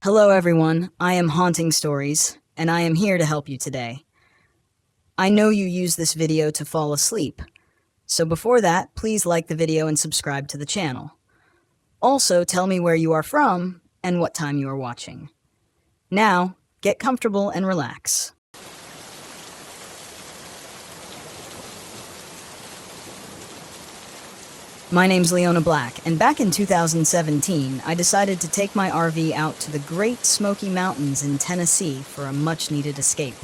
Hello everyone, I am Haunting Stories, and I am here to help you today. I know you use this video to fall asleep, so before that, please like the video and subscribe to the channel. Also, tell me where you are from and what time you are watching. Now, get comfortable and relax. My name's Leona Black, and back in 2017, I decided to take my RV out to the Great Smoky Mountains in Tennessee for a much-needed escape.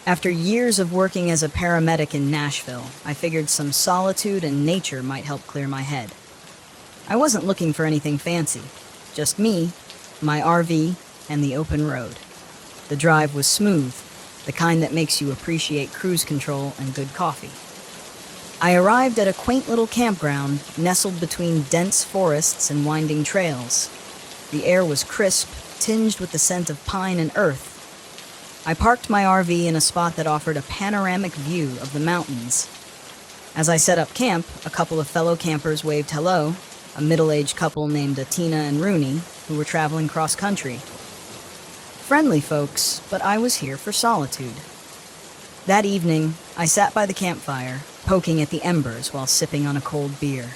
After years of working as a paramedic in Nashville, I figured some solitude and nature might help clear my head. I wasn't looking for anything fancy, just me, my RV, and the open road. The drive was smooth, the kind that makes you appreciate cruise control and good coffee. I arrived at a quaint little campground nestled between dense forests and winding trails. The air was crisp, tinged with the scent of pine and earth. I parked my RV in a spot that offered a panoramic view of the mountains. As I set up camp, a couple of fellow campers waved hello, a middle-aged couple named Atina and Rooney, who were traveling cross-country. Friendly folks, but I was here for solitude. That evening, I sat by the campfire, poking at the embers while sipping on a cold beer.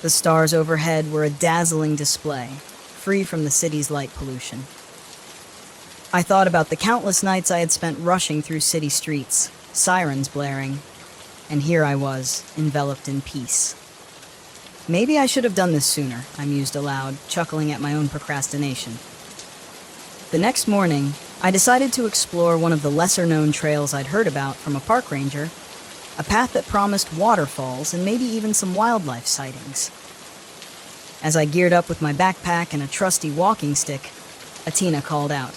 The stars overhead were a dazzling display, free from the city's light pollution. I thought about the countless nights I had spent rushing through city streets, sirens blaring, and here I was, enveloped in peace. Maybe I should have done this sooner, I mused aloud, chuckling at my own procrastination. The next morning, I decided to explore one of the lesser-known trails I'd heard about from a park ranger, a path that promised waterfalls and maybe even some wildlife sightings. As I geared up with my backpack and a trusty walking stick, Atina called out.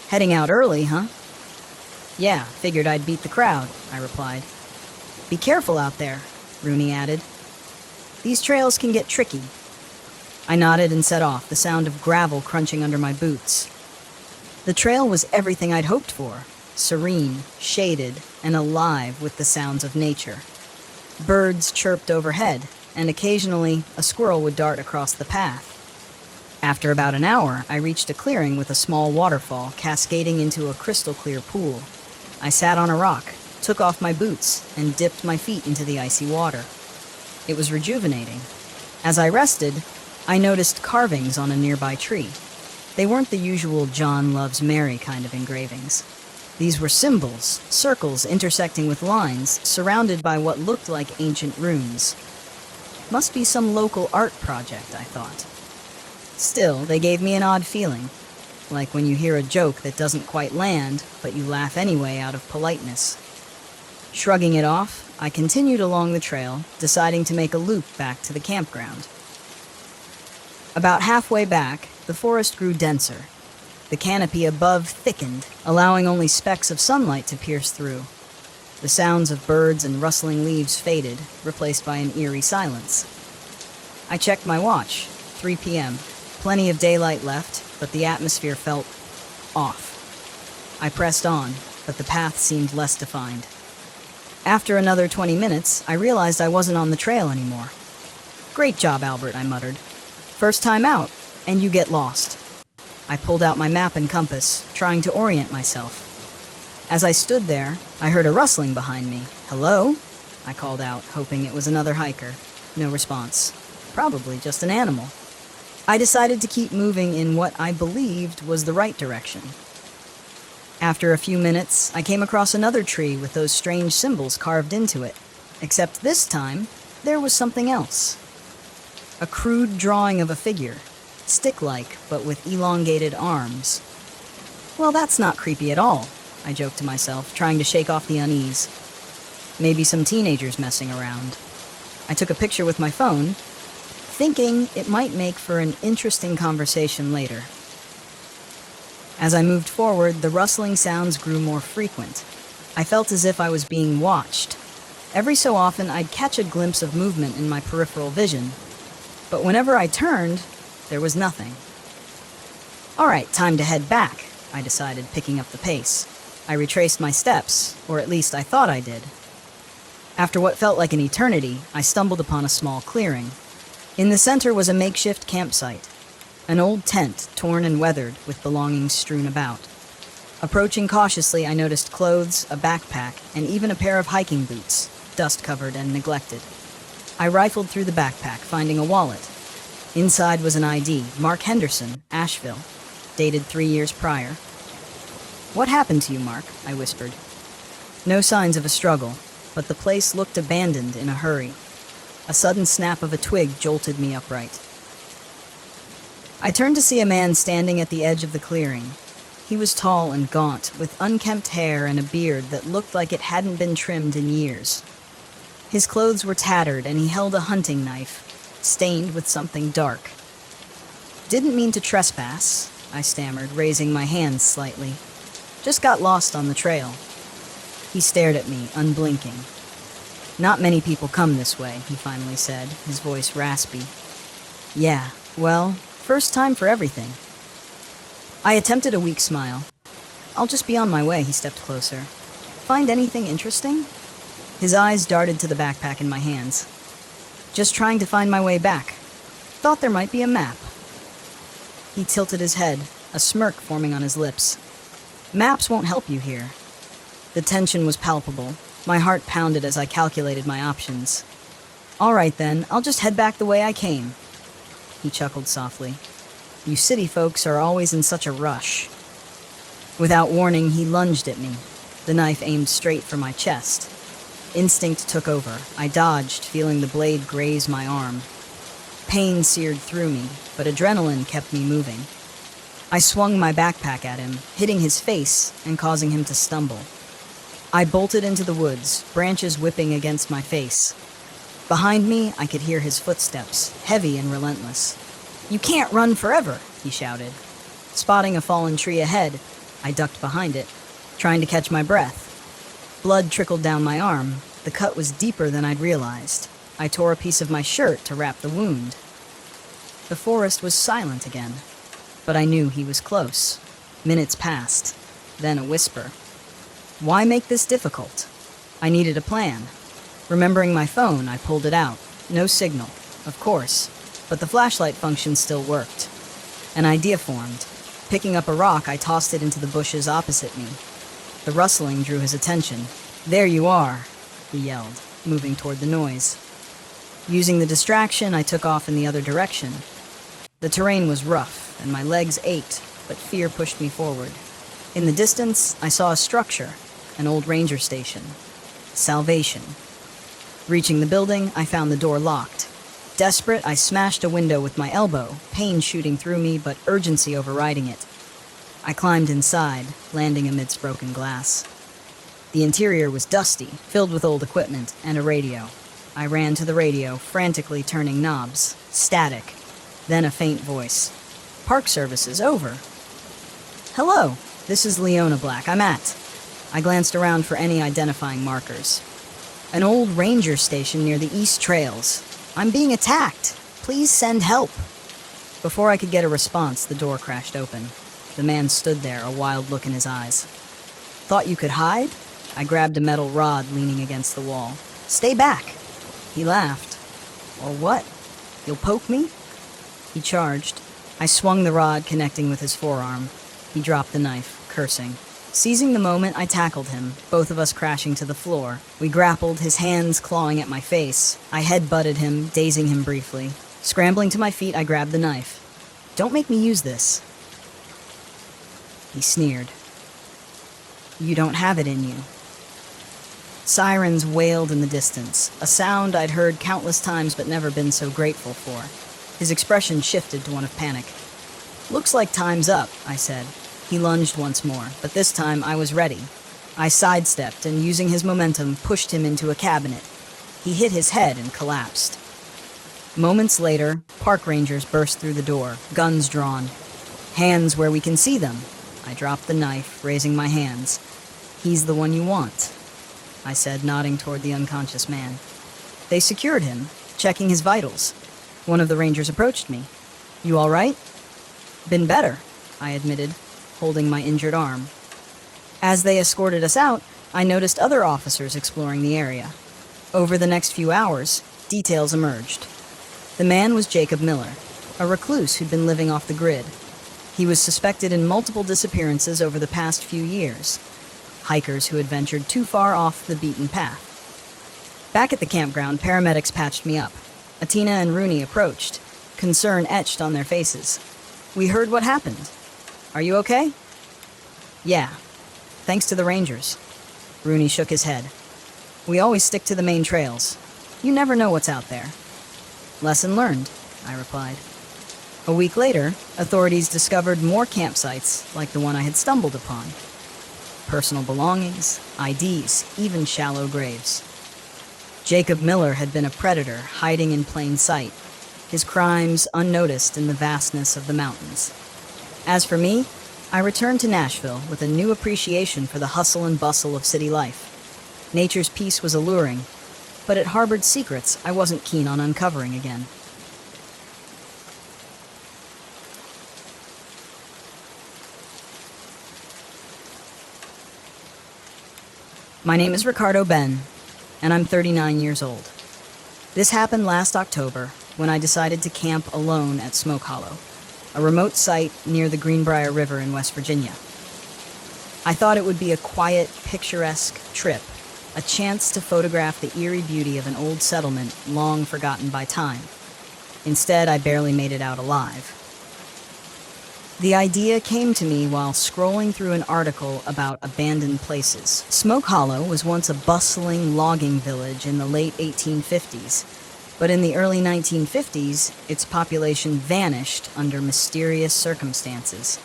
"Heading out early, huh?" "Yeah, figured I'd beat the crowd," I replied. "Be careful out there," Rooney added. "These trails can get tricky." I nodded and set off, the sound of gravel crunching under my boots. The trail was everything I'd hoped for. Serene, shaded, and alive with the sounds of nature. Birds chirped overhead, and occasionally a squirrel would dart across the path. After about an hour, I reached a clearing with a small waterfall cascading into a crystal-clear pool. I sat on a rock, took off my boots, and dipped my feet into the icy water. It was rejuvenating. As I rested, I noticed carvings on a nearby tree. They weren't the usual John loves Mary kind of engravings. These were symbols, circles intersecting with lines, surrounded by what looked like ancient runes. Must be some local art project, I thought. Still, they gave me an odd feeling, like when you hear a joke that doesn't quite land, but you laugh anyway out of politeness. Shrugging it off, I continued along the trail, deciding to make a loop back to the campground. About halfway back, the forest grew denser. The canopy above thickened, allowing only specks of sunlight to pierce through. The sounds of birds and rustling leaves faded, replaced by an eerie silence. I checked my watch, 3 p.m. Plenty of daylight left, but the atmosphere felt off. I pressed on, but the path seemed less defined. After another 20 minutes, I realized I wasn't on the trail anymore. "Great job, Albert," I muttered. "First time out, and you get lost." I pulled out my map and compass, trying to orient myself. As I stood there, I heard a rustling behind me. "Hello?" I called out, hoping it was another hiker. No response. Probably just an animal. I decided to keep moving in what I believed was the right direction. After a few minutes, I came across another tree with those strange symbols carved into it. Except this time, there was something else. A crude drawing of a figure. Stick-like, but with elongated arms. Well, that's not creepy at all, I joked to myself, trying to shake off the unease. Maybe some teenagers messing around. I took a picture with my phone, thinking it might make for an interesting conversation later. As I moved forward, the rustling sounds grew more frequent. I felt as if I was being watched. Every so often, I'd catch a glimpse of movement in my peripheral vision, but whenever I turned, there was nothing. "All right, time to head back," I decided, picking up the pace. I retraced my steps, or at least I thought I did. After what felt like an eternity, I stumbled upon a small clearing. In the center was a makeshift campsite. An old tent, torn and weathered, with belongings strewn about. Approaching cautiously, I noticed clothes, a backpack, and even a pair of hiking boots, dust-covered and neglected. I rifled through the backpack, finding a wallet. Inside was an ID, Mark Henderson, Asheville, dated 3 years prior. "What happened to you, Mark?" I whispered. No signs of a struggle, but the place looked abandoned in a hurry. A sudden snap of a twig jolted me upright. I turned to see a man standing at the edge of the clearing. He was tall and gaunt, with unkempt hair and a beard that looked like it hadn't been trimmed in years. His clothes were tattered, and he held a hunting knife, stained with something dark. "Didn't mean to trespass," I stammered, raising my hands slightly. "Just got lost on the trail." He stared at me, unblinking. "Not many people come this way," he finally said, his voice raspy. "Yeah, well, first time for everything." I attempted a weak smile. "I'll just be on my way," he stepped closer. "Find anything interesting?" His eyes darted to the backpack in my hands. "Just trying to find my way back. Thought there might be a map." He tilted his head, a smirk forming on his lips. "Maps won't help you here." The tension was palpable. My heart pounded as I calculated my options. "All right then, I'll just head back the way I came." He chuckled softly. "You city folks are always in such a rush." Without warning, he lunged at me, the knife aimed straight for my chest. Instinct took over. I dodged, feeling the blade graze my arm. Pain seared through me, but adrenaline kept me moving. I swung my backpack at him, hitting his face and causing him to stumble. I bolted into the woods, branches whipping against my face. Behind me, I could hear his footsteps, heavy and relentless. "You can't run forever," he shouted. Spotting a fallen tree ahead, I ducked behind it, trying to catch my breath. Blood trickled down my arm. The cut was deeper than I'd realized. I tore a piece of my shirt to wrap the wound. The forest was silent again, but I knew he was close. Minutes passed, then a whisper. Why make this difficult? I needed a plan. Remembering my phone, I pulled it out. No signal, of course, but the flashlight function still worked. An idea formed. Picking up a rock, I tossed it into the bushes opposite me. The rustling drew his attention. "There you are," he yelled, moving toward the noise. Using the distraction, I took off in the other direction. The terrain was rough, and my legs ached, but fear pushed me forward. In the distance, I saw a structure, an old ranger station. Salvation. Reaching the building, I found the door locked. Desperate, I smashed a window with my elbow, pain shooting through me, but urgency overriding it. I climbed inside, landing amidst broken glass. The interior was dusty, filled with old equipment and a radio. I ran to the radio, frantically turning knobs. Static. Then a faint voice. "Park services over." "Hello, this is Leona Black. I'm at." I glanced around for any identifying markers. "An old ranger station near the East Trails. I'm being attacked. Please send help." Before I could get a response, the door crashed open. The man stood there, a wild look in his eyes. "Thought you could hide?" I grabbed a metal rod leaning against the wall. "Stay back." He laughed. "Or what? You'll poke me?" He charged. I swung the rod, connecting with his forearm. He dropped the knife, cursing. Seizing the moment, I tackled him, both of us crashing to the floor. We grappled, his hands clawing at my face. I head-butted him, dazing him briefly. Scrambling to my feet, I grabbed the knife. "Don't make me use this." He sneered. "You don't have it in you." Sirens wailed in the distance, a sound I'd heard countless times but never been so grateful for. His expression shifted to one of panic. "Looks like time's up," I said. He lunged once more, but this time I was ready. I sidestepped and, using his momentum, pushed him into a cabinet. He hit his head and collapsed. Moments later, park rangers burst through the door, guns drawn. "Hands where we can see them." I dropped the knife, raising my hands. "He's the one you want," I said, nodding toward the unconscious man. They secured him, checking his vitals. One of the rangers approached me. "You all right?" "Been better," I admitted, holding my injured arm. As they escorted us out, I noticed other officers exploring the area. Over the next few hours, details emerged. The man was Jacob Miller. a recluse who'd been living off the grid. He was suspected in multiple disappearances over the past few years, hikers who had ventured too far off the beaten path. Back at the campground, paramedics patched me up. Atina and Rooney approached, concern etched on their faces. "We heard what happened. Are you okay?" "Yeah, thanks to the rangers." Rooney shook his head. "We always stick to the main trails. You never know what's out there." "Lesson learned," I replied. A week later, authorities discovered more campsites like the one I had stumbled upon. Personal belongings, IDs, even shallow graves. Jacob Miller had been a predator hiding in plain sight, his crimes unnoticed in the vastness of the mountains. As for me, I returned to Nashville with a new appreciation for the hustle and bustle of city life. Nature's peace was alluring, but it harbored secrets I wasn't keen on uncovering again. My name is Ricardo Ben, and I'm 39 years old. This happened last October when I decided to camp alone at Smoke Hollow, a remote site near the Greenbrier River in West Virginia. I thought it would be a quiet, picturesque trip, a chance to photograph the eerie beauty of an old settlement long forgotten by time. Instead, I barely made it out alive. The idea came to me while scrolling through an article about abandoned places. Smoke Hollow was once a bustling logging village in the late 1850s, but in the early 1950s, its population vanished under mysterious circumstances.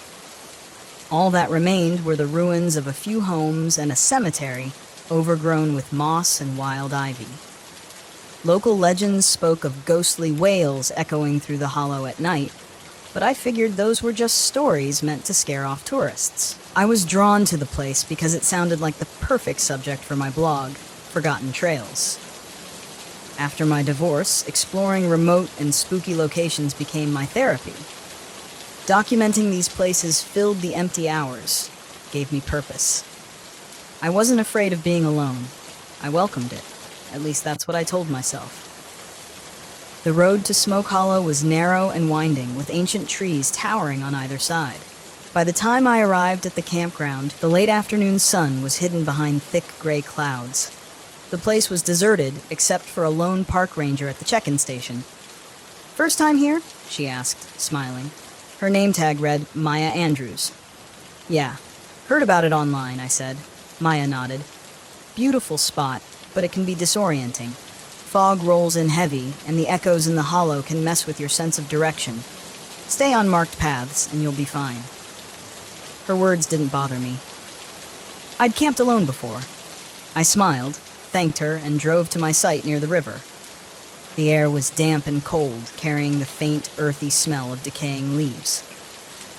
All that remained were the ruins of a few homes and a cemetery overgrown with moss and wild ivy. Local legends spoke of ghostly wails echoing through the hollow at night, but I figured those were just stories meant to scare off tourists. I was drawn to the place because it sounded like the perfect subject for my blog, Forgotten Trails. After my divorce, exploring remote and spooky locations became my therapy. Documenting these places filled the empty hours, gave me purpose. I wasn't afraid of being alone. I welcomed it. At least that's what I told myself. The road to Smoke Hollow was narrow and winding, with ancient trees towering on either side. By the time I arrived at the campground, the late afternoon sun was hidden behind thick gray clouds. The place was deserted, except for a lone park ranger at the check-in station. "First time here?" she asked, smiling. Her name tag read Maya Andrews. "Yeah, heard about it online," I said. Maya nodded. "Beautiful spot, but it can be disorienting. Fog rolls in heavy, and the echoes in the hollow can mess with your sense of direction. Stay on marked paths, and you'll be fine." Her words didn't bother me. I'd camped alone before. I smiled, thanked her, and drove to my site near the river. The air was damp and cold, carrying the faint, earthy smell of decaying leaves.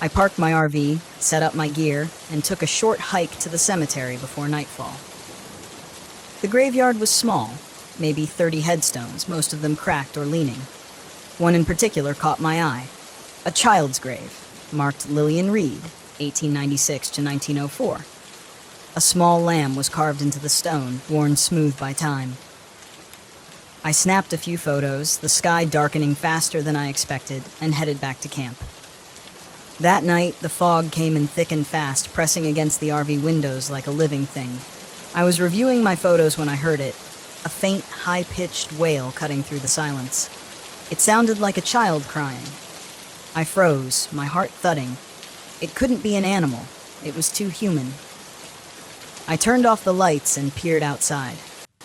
I parked my RV, set up my gear, and took a short hike to the cemetery before nightfall. The graveyard was small, maybe 30 headstones, most of them cracked or leaning. One in particular caught my eye. A child's grave, marked Lillian Reed, 1896 to 1904. A small lamb was carved into the stone, worn smooth by time. I snapped a few photos, the sky darkening faster than I expected, and headed back to camp. That night, the fog came in thick and fast, pressing against the RV windows like a living thing. I was reviewing my photos when I heard it, a faint, high-pitched wail cutting through the silence. It sounded like a child crying. I froze, my heart thudding. It couldn't be an animal. It was too human. I turned off the lights and peered outside.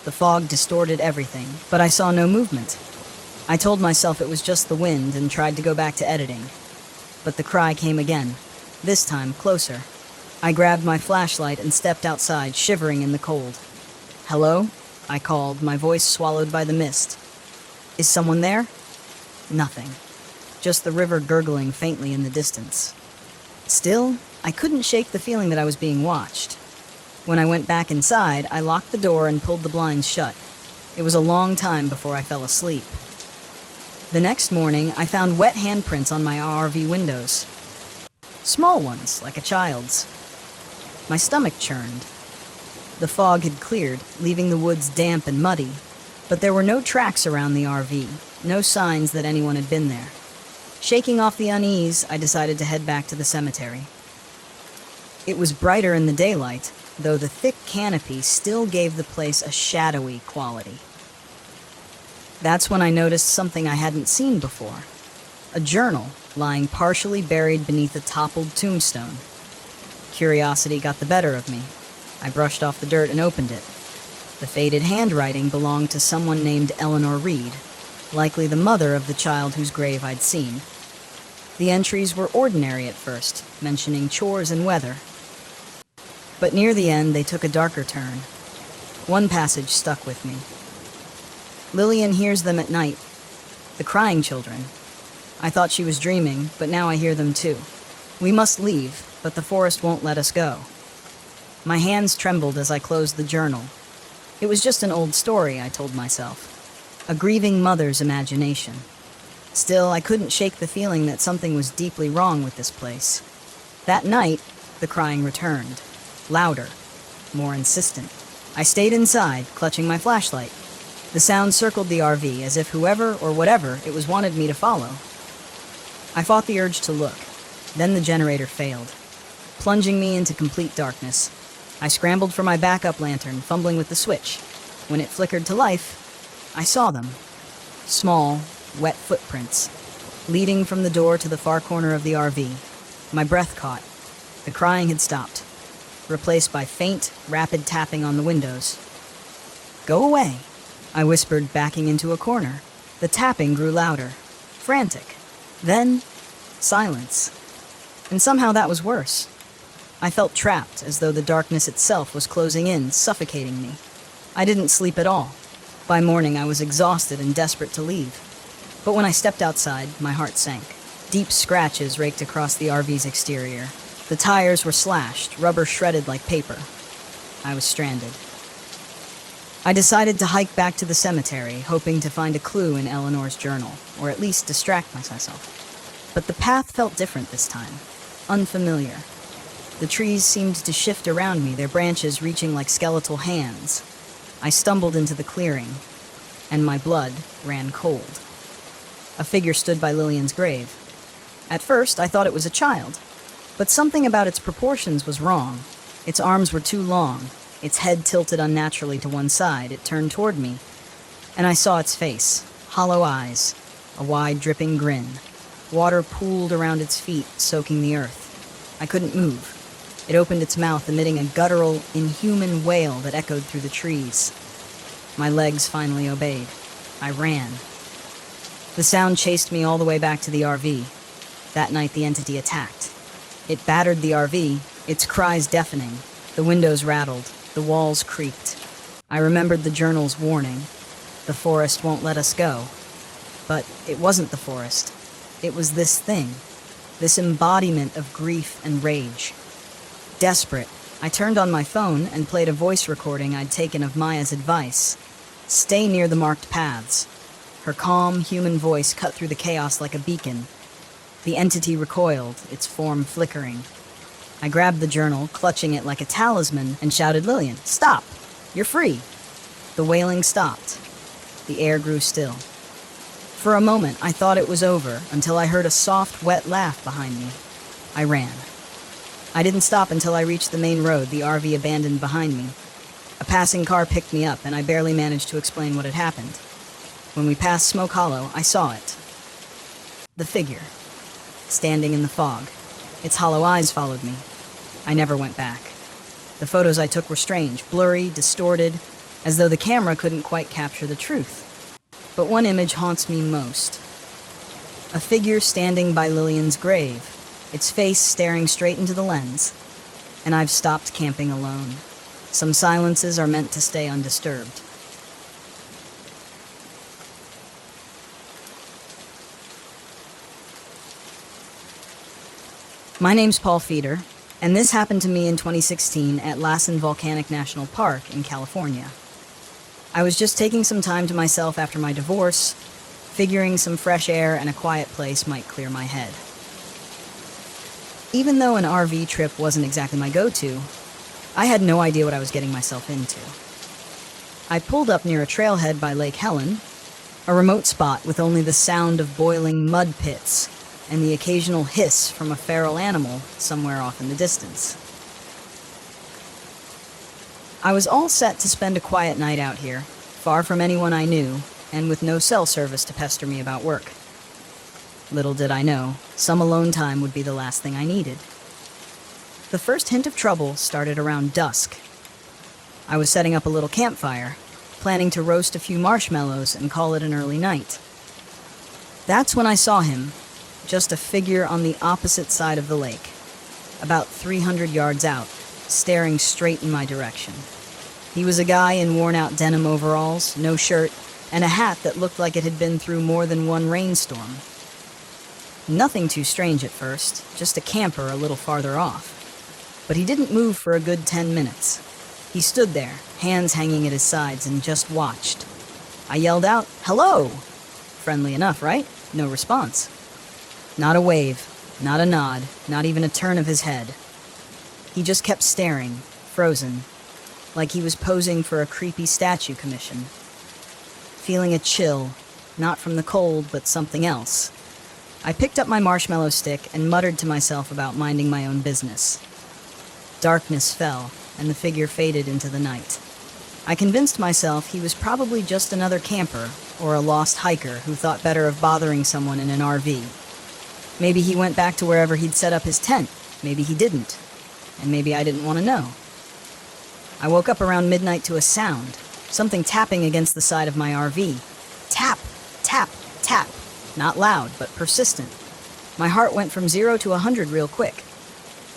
The fog distorted everything, but I saw no movement. I told myself it was just the wind and tried to go back to editing. But the cry came again, this time closer. I grabbed my flashlight and stepped outside, shivering in the cold. "Hello?" I called, my voice swallowed by the mist. "Is someone there?" Nothing. Just the river gurgling faintly in the distance. Still, I couldn't shake the feeling that I was being watched. When I went back inside, I locked the door and pulled the blinds shut. It was a long time before I fell asleep. The next morning, I found wet handprints on my RV windows. Small ones, like a child's. My stomach churned. The fog had cleared, leaving the woods damp and muddy, but there were no tracks around the RV, no signs that anyone had been there. Shaking off the unease, I decided to head back to the cemetery. It was brighter in the daylight, though the thick canopy still gave the place a shadowy quality. That's when I noticed something I hadn't seen before. A journal lying partially buried beneath a toppled tombstone. Curiosity got the better of me. I brushed off the dirt and opened it. The faded handwriting belonged to someone named Eleanor Reed, likely the mother of the child whose grave I'd seen. The entries were ordinary at first, mentioning chores and weather. But near the end, they took a darker turn. One passage stuck with me. Lillian hears them at night. The crying children. I thought she was dreaming, but now I hear them too. We must leave, but the forest won't let us go. My hands trembled as I closed the journal. It was just an old story, I told myself. A grieving mother's imagination. Still, I couldn't shake the feeling that something was deeply wrong with this place. That night, the crying returned. Louder. More insistent. I stayed inside, clutching my flashlight. The sound circled the RV as if whoever or whatever it was wanted me to follow. I fought the urge to look. Then the generator failed, plunging me into complete darkness. I scrambled for my backup lantern, fumbling with the switch. When it flickered to life, I saw them. Small, wet footprints, leading from the door to the far corner of the RV. My breath caught. The crying had stopped, replaced by faint, rapid tapping on the windows. "Go away," I whispered, backing into a corner. The tapping grew louder, frantic. Then, silence. And somehow that was worse. I felt trapped, as though the darkness itself was closing in, suffocating me. I didn't sleep at all. By morning, I was exhausted and desperate to leave. But when I stepped outside, my heart sank. Deep scratches raked across the RV's exterior. The tires were slashed, rubber shredded like paper. I was stranded. I decided to hike back to the cemetery, hoping to find a clue in Eleanor's journal, or at least distract myself. But the path felt different this time. Unfamiliar. The trees seemed to shift around me, their branches reaching like skeletal hands. I stumbled into the clearing, and my blood ran cold. A figure stood by Lillian's grave. At first, I thought it was a child, but something about its proportions was wrong. Its arms were too long, its head tilted unnaturally to one side. It turned toward me, and I saw its face, hollow eyes, a wide, dripping grin. Water pooled around its feet, soaking the earth. I couldn't move. It opened its mouth, emitting a guttural, inhuman wail that echoed through the trees. My legs finally obeyed. I ran. The sound chased me all the way back to the RV. That night, the entity attacked. It battered the RV, its cries deafening. The windows rattled, the walls creaked. I remembered the journal's warning. The forest won't let us go. But it wasn't the forest. It was this thing, this embodiment of grief and rage. Desperate, I turned on my phone and played a voice recording I'd taken of Maya's advice. Stay near the marked paths. Her calm, human voice cut through the chaos like a beacon. The entity recoiled, its form flickering. I grabbed the journal, clutching it like a talisman, and shouted, "Lillian, stop! You're free!" The wailing stopped. The air grew still. For a moment, I thought it was over, until I heard a soft, wet laugh behind me. I ran. I didn't stop until I reached the main road, the RV abandoned behind me. A passing car picked me up, and I barely managed to explain what had happened. When we passed Smoke Hollow, I saw it. The figure, standing in the fog. Its hollow eyes followed me. I never went back. The photos I took were strange, blurry, distorted, as though the camera couldn't quite capture the truth. But one image haunts me most. A figure standing by Lillian's grave, its face staring straight into the lens. And I've stopped camping alone. Some silences are meant to stay undisturbed. My name's Paul Feeder, and this happened to me in 2016 at Lassen Volcanic National Park in California. I was just taking some time to myself after my divorce, figuring some fresh air and a quiet place might clear my head. Even though an RV trip wasn't exactly my go-to, I had no idea what I was getting myself into. I pulled up near a trailhead by Lake Helen, a remote spot with only the sound of boiling mud pits and the occasional hiss from a feral animal somewhere off in the distance. I was all set to spend a quiet night out here, far from anyone I knew, and with no cell service to pester me about work. Little did I know, some alone time would be the last thing I needed. The first hint of trouble started around dusk. I was setting up a little campfire, planning to roast a few marshmallows and call it an early night. That's when I saw him, just a figure on the opposite side of the lake, about 300 yards out, staring straight in my direction. He was a guy in worn-out denim overalls, no shirt, and a hat that looked like it had been through more than one rainstorm. Nothing too strange at first, just a camper a little farther off. But he didn't move for a good 10 minutes. He stood there, hands hanging at his sides, and just watched. I yelled out, "Hello!" Friendly enough, right? No response. Not a wave, not a nod, not even a turn of his head. He just kept staring, frozen, like he was posing for a creepy statue commission. Feeling a chill, not from the cold, but something else. I picked up my marshmallow stick and muttered to myself about minding my own business. Darkness fell, and the figure faded into the night. I convinced myself he was probably just another camper, or a lost hiker who thought better of bothering someone in an RV. Maybe he went back to wherever he'd set up his tent. Maybe he didn't. And maybe I didn't want to know. I woke up around midnight to a sound, something tapping against the side of my RV. Tap, tap, tap. Not loud, but persistent. My heart went from 0 to 100 real quick.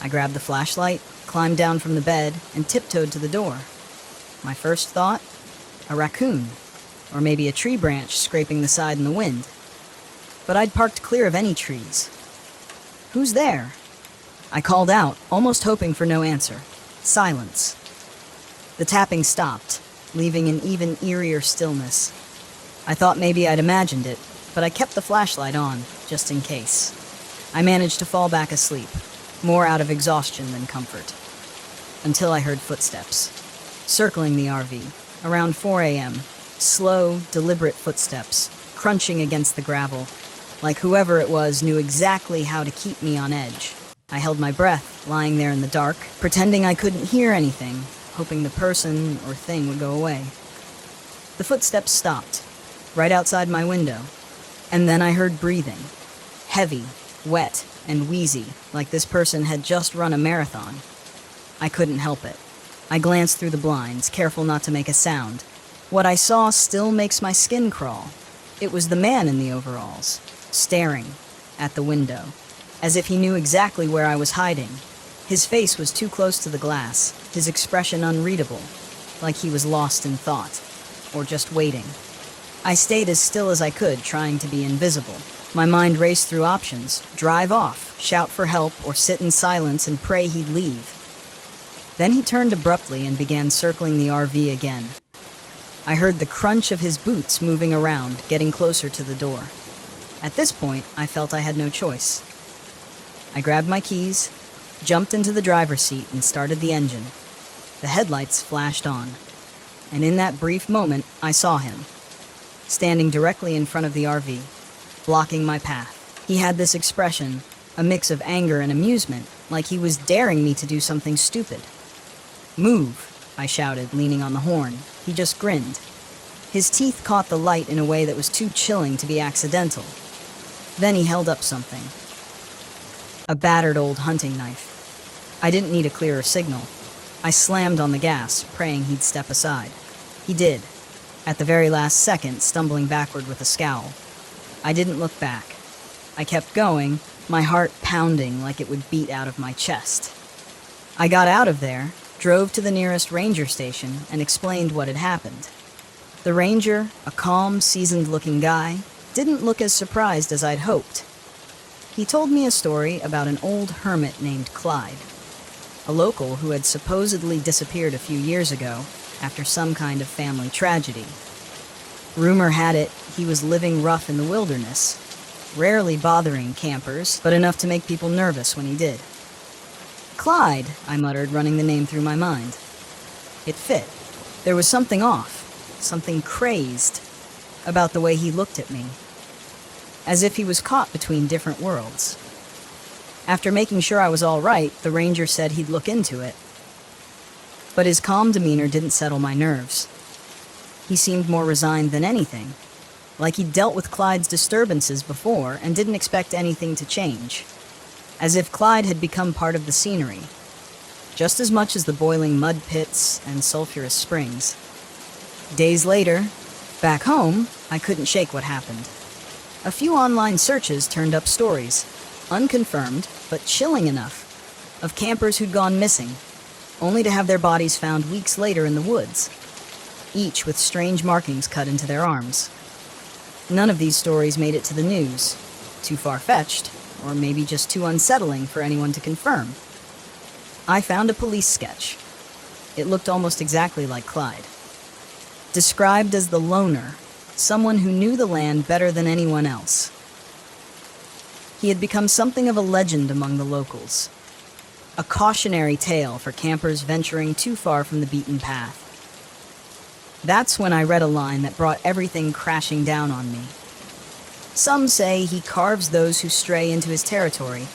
I grabbed the flashlight, climbed down from the bed, and tiptoed to the door. My first thought? A raccoon. Or maybe a tree branch scraping the side in the wind. But I'd parked clear of any trees. "Who's there?" I called out, almost hoping for no answer. Silence. The tapping stopped, leaving an even eerier stillness. I thought maybe I'd imagined it, but I kept the flashlight on, just in case. I managed to fall back asleep, more out of exhaustion than comfort. Until I heard footsteps. Circling the RV, around 4 a.m., slow, deliberate footsteps, crunching against the gravel, like whoever it was knew exactly how to keep me on edge. I held my breath, lying there in the dark, pretending I couldn't hear anything, hoping the person or thing would go away. The footsteps stopped, right outside my window, and then I heard breathing. Heavy, wet, and wheezy, like this person had just run a marathon. I couldn't help it. I glanced through the blinds, careful not to make a sound. What I saw still makes my skin crawl. It was the man in the overalls, staring at the window, as if he knew exactly where I was hiding. His face was too close to the glass, his expression unreadable, like he was lost in thought, or just waiting. I stayed as still as I could, trying to be invisible. My mind raced through options: drive off, shout for help, or sit in silence and pray he'd leave. Then he turned abruptly and began circling the RV again. I heard the crunch of his boots moving around, getting closer to the door. At this point, I felt I had no choice. I grabbed my keys, jumped into the driver's seat, and started the engine. The headlights flashed on, and in that brief moment, I saw him, standing directly in front of the RV, blocking my path. He had this expression, a mix of anger and amusement, like he was daring me to do something stupid. "Move," I shouted, leaning on the horn. He just grinned. His teeth caught the light in a way that was too chilling to be accidental. Then he held up something. A battered old hunting knife. I didn't need a clearer signal. I slammed on the gas, praying he'd step aside. He did, at the very last second, stumbling backward with a scowl. I didn't look back. I kept going, my heart pounding like it would beat out of my chest. I got out of there, drove to the nearest ranger station, and explained what had happened. The ranger, a calm, seasoned-looking guy, didn't look as surprised as I'd hoped. He told me a story about an old hermit named Clyde, a local who had supposedly disappeared a few years ago after some kind of family tragedy. Rumor had it he was living rough in the wilderness, rarely bothering campers, but enough to make people nervous when he did. "Clyde," I muttered, running the name through my mind. It fit. There was something off, something crazed, about the way he looked at me. as if he was caught between different worlds. After making sure I was all right, the ranger said he'd look into it. But his calm demeanor didn't settle my nerves. He seemed more resigned than anything, like he'd dealt with Clyde's disturbances before and didn't expect anything to change, as if Clyde had become part of the scenery, just as much as the boiling mud pits and sulfurous springs. Days later, back home, I couldn't shake what happened. A few online searches turned up stories, unconfirmed but chilling enough, of campers who'd gone missing, only to have their bodies found weeks later in the woods, each with strange markings cut into their arms. None of these stories made it to the news, too far-fetched, or maybe just too unsettling for anyone to confirm. I found a police sketch. It looked almost exactly like Clyde. Described as the loner, someone who knew the land better than anyone else. He had become something of a legend among the locals, a cautionary tale for campers venturing too far from the beaten path. That's when I read a line that brought everything crashing down on me. Some say he carves those who stray into his territory,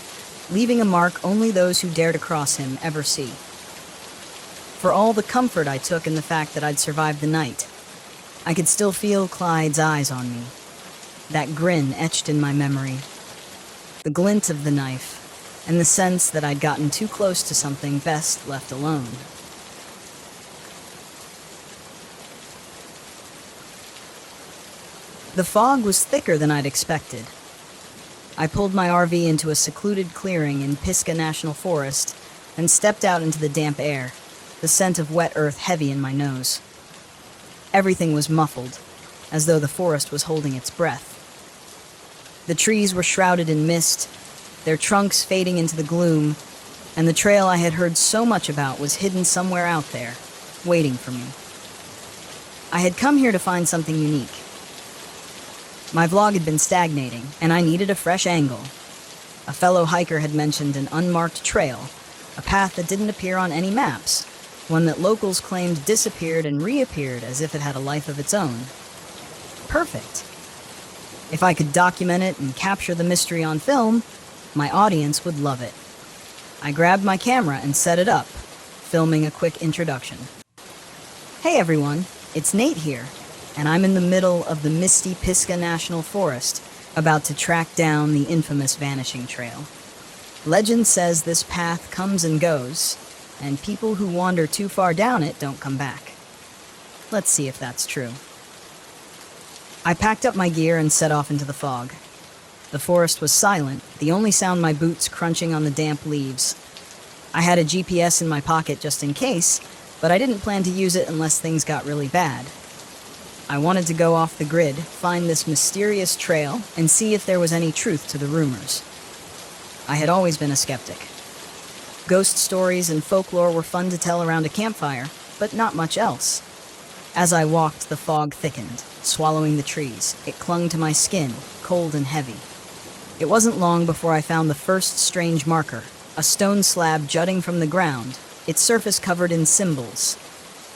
leaving a mark only those who dare to cross him ever see. For all the comfort I took in the fact that I'd survived the night, I could still feel Clyde's eyes on me, that grin etched in my memory, the glint of the knife, and the sense that I'd gotten too close to something best left alone. The fog was thicker than I'd expected. I pulled my RV into a secluded clearing in Pisgah National Forest and stepped out into the damp air, the scent of wet earth heavy in my nose. Everything was muffled, as though the forest was holding its breath. The trees were shrouded in mist, their trunks fading into the gloom, and the trail I had heard so much about was hidden somewhere out there, waiting for me. I had come here to find something unique. My vlog had been stagnating, and I needed a fresh angle. A fellow hiker had mentioned an unmarked trail, a path that didn't appear on any maps, one that locals claimed disappeared and reappeared as if it had a life of its own. Perfect. If I could document it and capture the mystery on film, my audience would love it. I grabbed my camera and set it up, filming a quick introduction. Hey everyone, it's Nate here, and I'm in the middle of the misty Pisgah National Forest, about to track down the infamous Vanishing Trail. Legend says this path comes and goes, and people who wander too far down it don't come back. Let's see if that's true. I packed up my gear and set off into the fog. The forest was silent, the only sound my boots crunching on the damp leaves. I had a GPS in my pocket just in case, but I didn't plan to use it unless things got really bad. I wanted to go off the grid, find this mysterious trail, and see if there was any truth to the rumors. I had always been a skeptic. Ghost stories and folklore were fun to tell around a campfire, but not much else. As I walked, the fog thickened, swallowing the trees. It clung to my skin, cold and heavy. It wasn't long before I found the first strange marker, a stone slab jutting from the ground, its surface covered in symbols.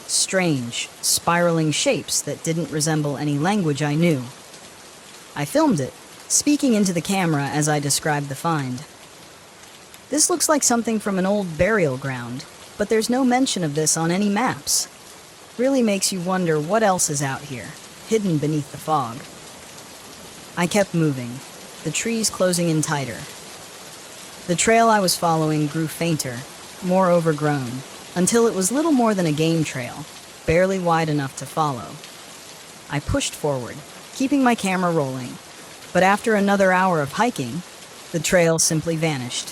Strange, spiraling shapes that didn't resemble any language I knew. I filmed it, speaking into the camera as I described the find. This looks like something from an old burial ground, but there's no mention of this on any maps. Really makes you wonder what else is out here, hidden beneath the fog. I kept moving, the trees closing in tighter. The trail I was following grew fainter, more overgrown, until it was little more than a game trail, barely wide enough to follow. I pushed forward, keeping my camera rolling, but after another hour of hiking, the trail simply vanished.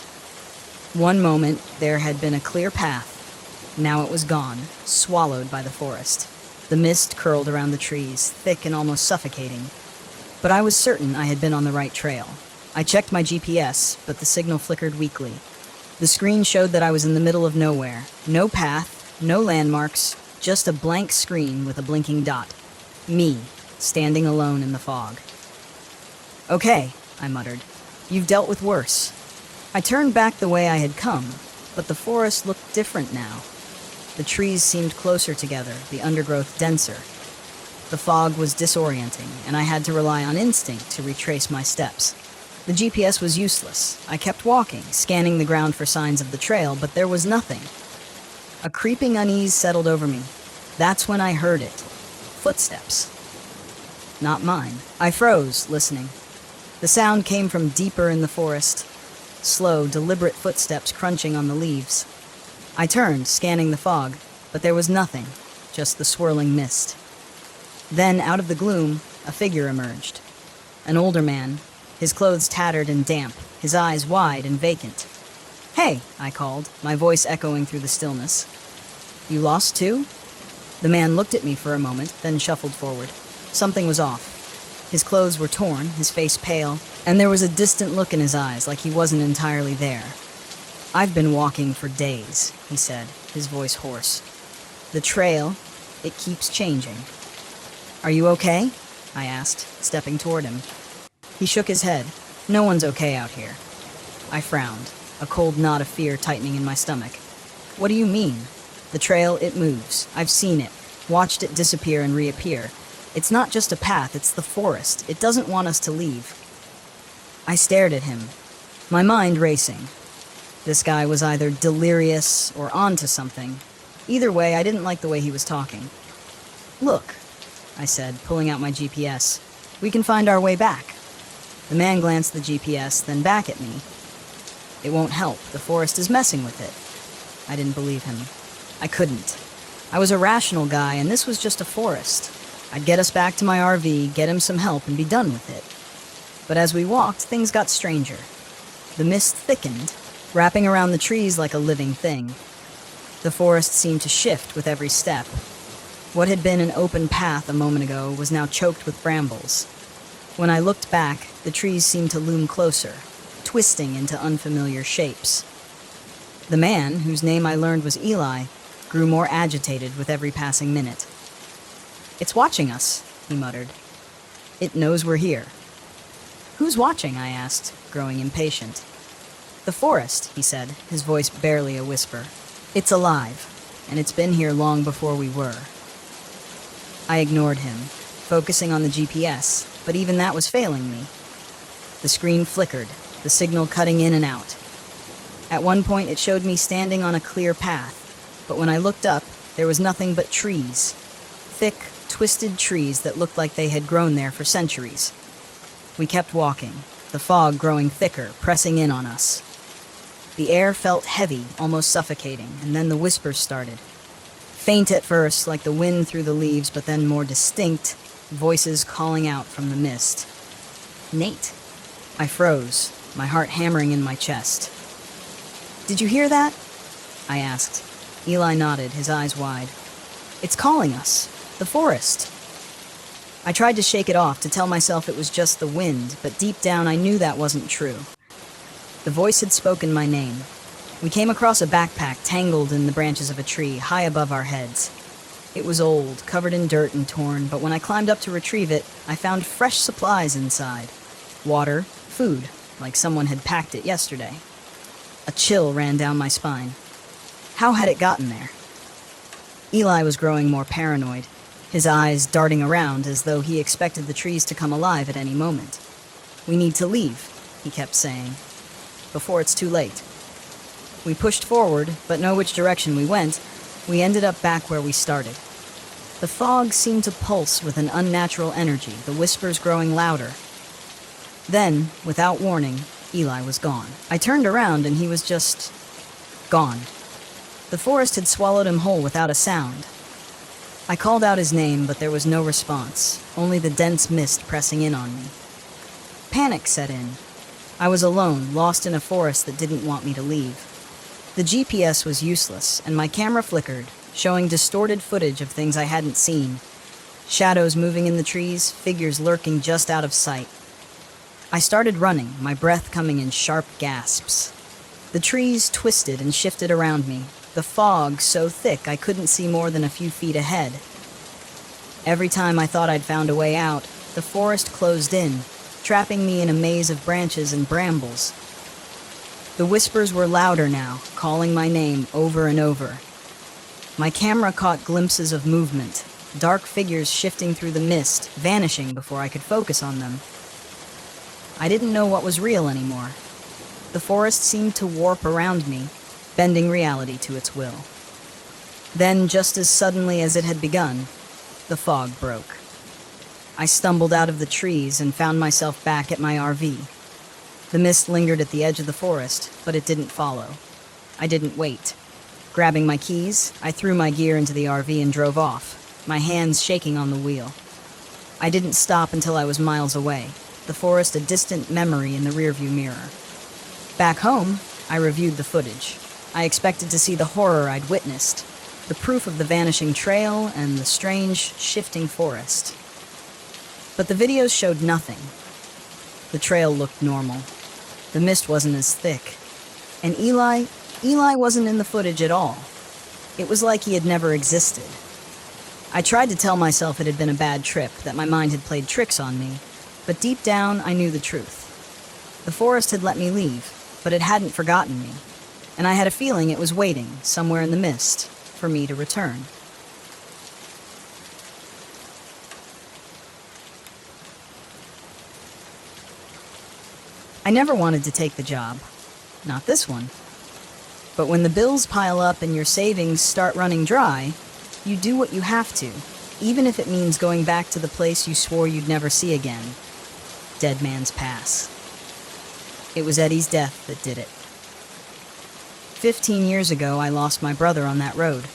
One moment, there had been a clear path. Now it was gone, swallowed by the forest. The mist curled around the trees, thick and almost suffocating. But I was certain I had been on the right trail. I checked my GPS, but the signal flickered weakly. The screen showed that I was in the middle of nowhere. No path, no landmarks, just a blank screen with a blinking dot. Me, standing alone in the fog. Okay, I muttered. You've dealt with worse. I turned back the way I had come, but the forest looked different now. The trees seemed closer together, the undergrowth denser. The fog was disorienting, and I had to rely on instinct to retrace my steps. The GPS was useless. I kept walking, scanning the ground for signs of the trail, but there was nothing. A creeping unease settled over me. That's when I heard it. Footsteps. Not mine. I froze, listening. The sound came from deeper in the forest. Slow, deliberate footsteps crunching on the leaves. I turned, scanning the fog, but there was nothing, just the swirling mist. Then, out of the gloom, a figure emerged. An older man, his clothes tattered and damp, his eyes wide and vacant. "Hey," I called, my voice echoing through the stillness. "You lost too?" The man looked at me for a moment, then shuffled forward. Something was off. His clothes were torn, his face pale, and there was a distant look in his eyes, like he wasn't entirely there. "I've been walking for days," he said, his voice hoarse. "The trail, it keeps changing." "Are you okay?" I asked, stepping toward him. He shook his head. "No one's okay out here." I frowned, a cold knot of fear tightening in my stomach. "What do you mean?" "The trail, it moves. I've seen it, watched it disappear and reappear. It's not just a path, it's the forest. It doesn't want us to leave." I stared at him, my mind racing. This guy was either delirious or onto something. Either way, I didn't like the way he was talking. "Look," I said, pulling out my GPS. "We can find our way back." The man glanced at the GPS, then back at me. "It won't help. The forest is messing with it." I didn't believe him. I couldn't. I was a rational guy, and this was just a forest. I'd get us back to my RV, get him some help, and be done with it. But as we walked, things got stranger. The mist thickened, wrapping around the trees like a living thing. The forest seemed to shift with every step. What had been an open path a moment ago was now choked with brambles. When I looked back, the trees seemed to loom closer, twisting into unfamiliar shapes. The man, whose name I learned was Eli, grew more agitated with every passing minute. "It's watching us," he muttered. "It knows we're here." "Who's watching?" I asked, growing impatient. "The forest," he said, his voice barely a whisper. "It's alive, and it's been here long before we were." I ignored him, focusing on the GPS, but even that was failing me. The screen flickered, the signal cutting in and out. At one point it showed me standing on a clear path, but when I looked up, there was nothing but trees. Thick, twisted trees that looked like they had grown there for centuries. We kept walking, the fog growing thicker, pressing in on us. The air felt heavy, almost suffocating, and then the whispers started. Faint at first, like the wind through the leaves, but then more distinct, voices calling out from the mist. "Nate." I froze, my heart hammering in my chest. "Did you hear that?" I asked. Eli nodded, his eyes wide. "It's calling us. The forest." I tried to shake it off, to tell myself it was just the wind, but deep down I knew that wasn't true. The voice had spoken my name. We came across a backpack tangled in the branches of a tree high above our heads. It was old, covered in dirt and torn, but when I climbed up to retrieve it, I found fresh supplies inside. Water, food, like someone had packed it yesterday. A chill ran down my spine. How had it gotten there? Eli was growing more paranoid, his eyes darting around as though he expected the trees to come alive at any moment. "We need to leave," he kept saying, "before it's too late." We pushed forward, but know which direction we went, we ended up back where we started. The fog seemed to pulse with an unnatural energy, the whispers growing louder. Then, without warning, Eli was gone. I turned around and he was just gone. The forest had swallowed him whole without a sound. I called out his name, but there was no response, only the dense mist pressing in on me. Panic set in. I was alone, lost in a forest that didn't want me to leave. The GPS was useless, and my camera flickered, showing distorted footage of things I hadn't seen. Shadows moving in the trees, figures lurking just out of sight. I started running, my breath coming in sharp gasps. The trees twisted and shifted around me, the fog so thick I couldn't see more than a few feet ahead. Every time I thought I'd found a way out, the forest closed in, trapping me in a maze of branches and brambles. The whispers were louder now, calling my name over and over. My camera caught glimpses of movement, dark figures shifting through the mist, vanishing before I could focus on them. I didn't know what was real anymore. The forest seemed to warp around me, bending reality to its will. Then, just as suddenly as it had begun, the fog broke. I stumbled out of the trees and found myself back at my RV. The mist lingered at the edge of the forest, but it didn't follow. I didn't wait. Grabbing my keys, I threw my gear into the RV and drove off, my hands shaking on the wheel. I didn't stop until I was miles away, the forest a distant memory in the rearview mirror. Back home, I reviewed the footage. I expected to see the horror I'd witnessed, the proof of the vanishing trail and the strange, shifting forest. But the videos showed nothing. The trail looked normal. The mist wasn't as thick. And Eli wasn't in the footage at all. It was like he had never existed. I tried to tell myself it had been a bad trip, that my mind had played tricks on me, but deep down I knew the truth. The forest had let me leave, but it hadn't forgotten me, and I had a feeling it was waiting, somewhere in the mist, for me to return. I never wanted to take the job. Not this one. But when the bills pile up and your savings start running dry, you do what you have to, even if it means going back to the place you swore you'd never see again. Dead Man's Pass. It was Eddie's death that did it. 15 years ago, I lost my brother on that road.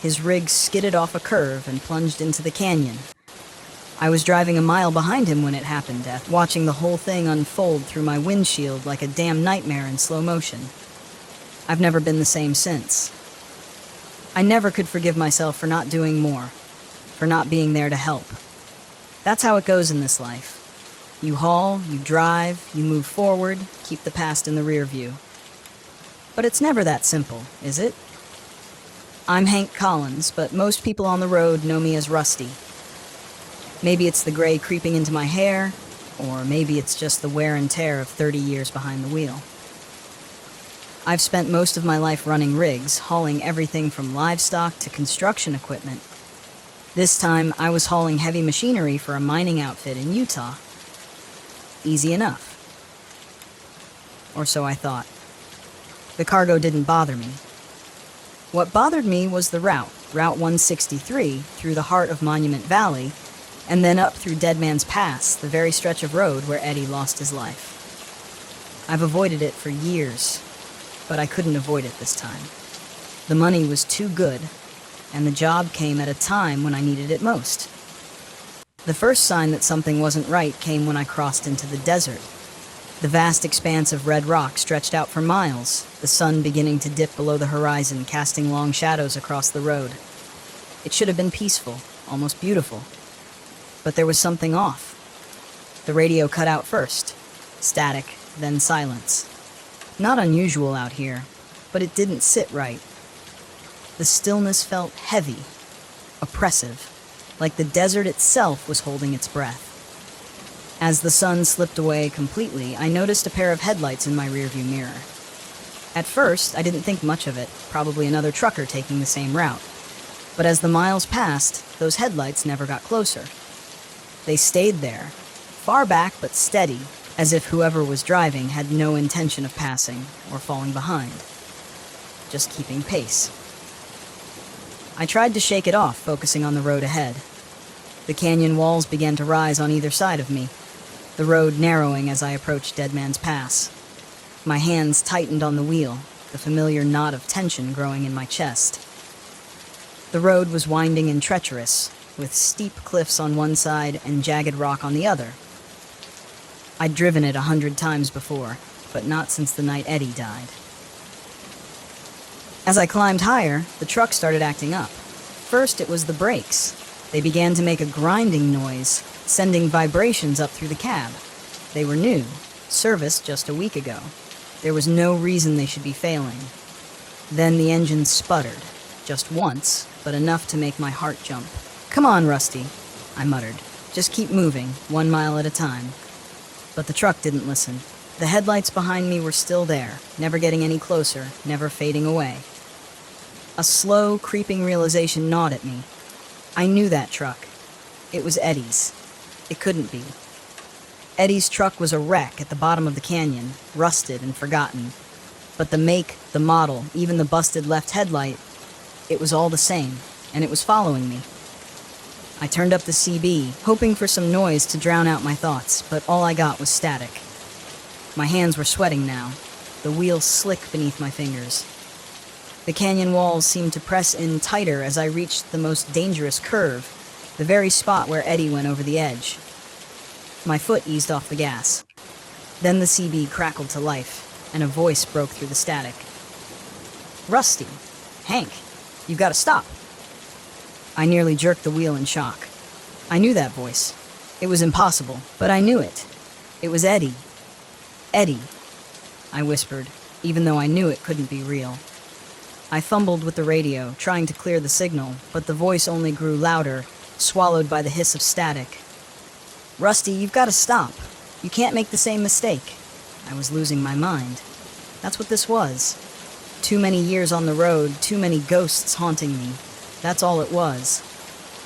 His rig skidded off a curve and plunged into the canyon. I was driving a mile behind him when it happened, watching the whole thing unfold through my windshield like a damn nightmare in slow motion. I've never been the same since. I never could forgive myself for not doing more, for not being there to help. That's how it goes in this life. You haul, you drive, you move forward, keep the past in the rear view. But it's never that simple, is it? I'm Hank Collins, but most people on the road know me as Rusty. Maybe it's the gray creeping into my hair, or maybe it's just the wear and tear of 30 years behind the wheel. I've spent most of my life running rigs, hauling everything from livestock to construction equipment. This time, I was hauling heavy machinery for a mining outfit in Utah. Easy enough. Or so I thought. The cargo didn't bother me. What bothered me was the route, Route 163, through the heart of Monument Valley, and then up through Dead Man's Pass, the very stretch of road where Eddie lost his life. I've avoided it for years, but I couldn't avoid it this time. The money was too good, and the job came at a time when I needed it most. The first sign that something wasn't right came when I crossed into the desert. The vast expanse of red rock stretched out for miles, the sun beginning to dip below the horizon, casting long shadows across the road. It should have been peaceful, almost beautiful. But there was something off. The radio cut out first. Static, then silence. Not unusual out here, but it didn't sit right. The stillness felt heavy, oppressive, like the desert itself was holding its breath. As the sun slipped away completely, I noticed a pair of headlights in my rearview mirror. At first, I didn't think much of it, probably another trucker taking the same route. But as the miles passed, those headlights never got closer. They stayed there, far back but steady, as if whoever was driving had no intention of passing or falling behind, just keeping pace. I tried to shake it off, focusing on the road ahead. The canyon walls began to rise on either side of me, the road narrowing as I approached Dead Man's Pass. My hands tightened on the wheel, the familiar knot of tension growing in my chest. The road was winding and treacherous, with steep cliffs on one side and jagged rock on the other. I'd driven it 100 times before, but not since the night Eddie died. As I climbed higher, the truck started acting up. First, it was the brakes. They began to make a grinding noise, sending vibrations up through the cab. They were new, serviced just a week ago. There was no reason they should be failing. Then the engine sputtered, just once, but enough to make my heart jump. "Come on, Rusty," I muttered. "Just keep moving, 1 mile at a time." But the truck didn't listen. The headlights behind me were still there, never getting any closer, never fading away. A slow, creeping realization gnawed at me. I knew that truck. It was Eddie's. It couldn't be. Eddie's truck was a wreck at the bottom of the canyon, rusted and forgotten. But the make, the model, even the busted left headlight, it was all the same, and it was following me. I turned up the CB, hoping for some noise to drown out my thoughts, but all I got was static. My hands were sweating now, the wheels slick beneath my fingers. The canyon walls seemed to press in tighter as I reached the most dangerous curve, the very spot where Eddie went over the edge. My foot eased off the gas. Then the CB crackled to life, and a voice broke through the static. "Rusty, Hank, you've got to stop." I nearly jerked the wheel in shock. I knew that voice. It was impossible, but I knew it. It was Eddie. "Eddie," I whispered, even though I knew it couldn't be real. I fumbled with the radio, trying to clear the signal, but the voice only grew louder, swallowed by the hiss of static. "Rusty, you've got to stop. You can't make the same mistake." I was losing my mind. That's what this was. Too many years on the road, too many ghosts haunting me. That's all it was.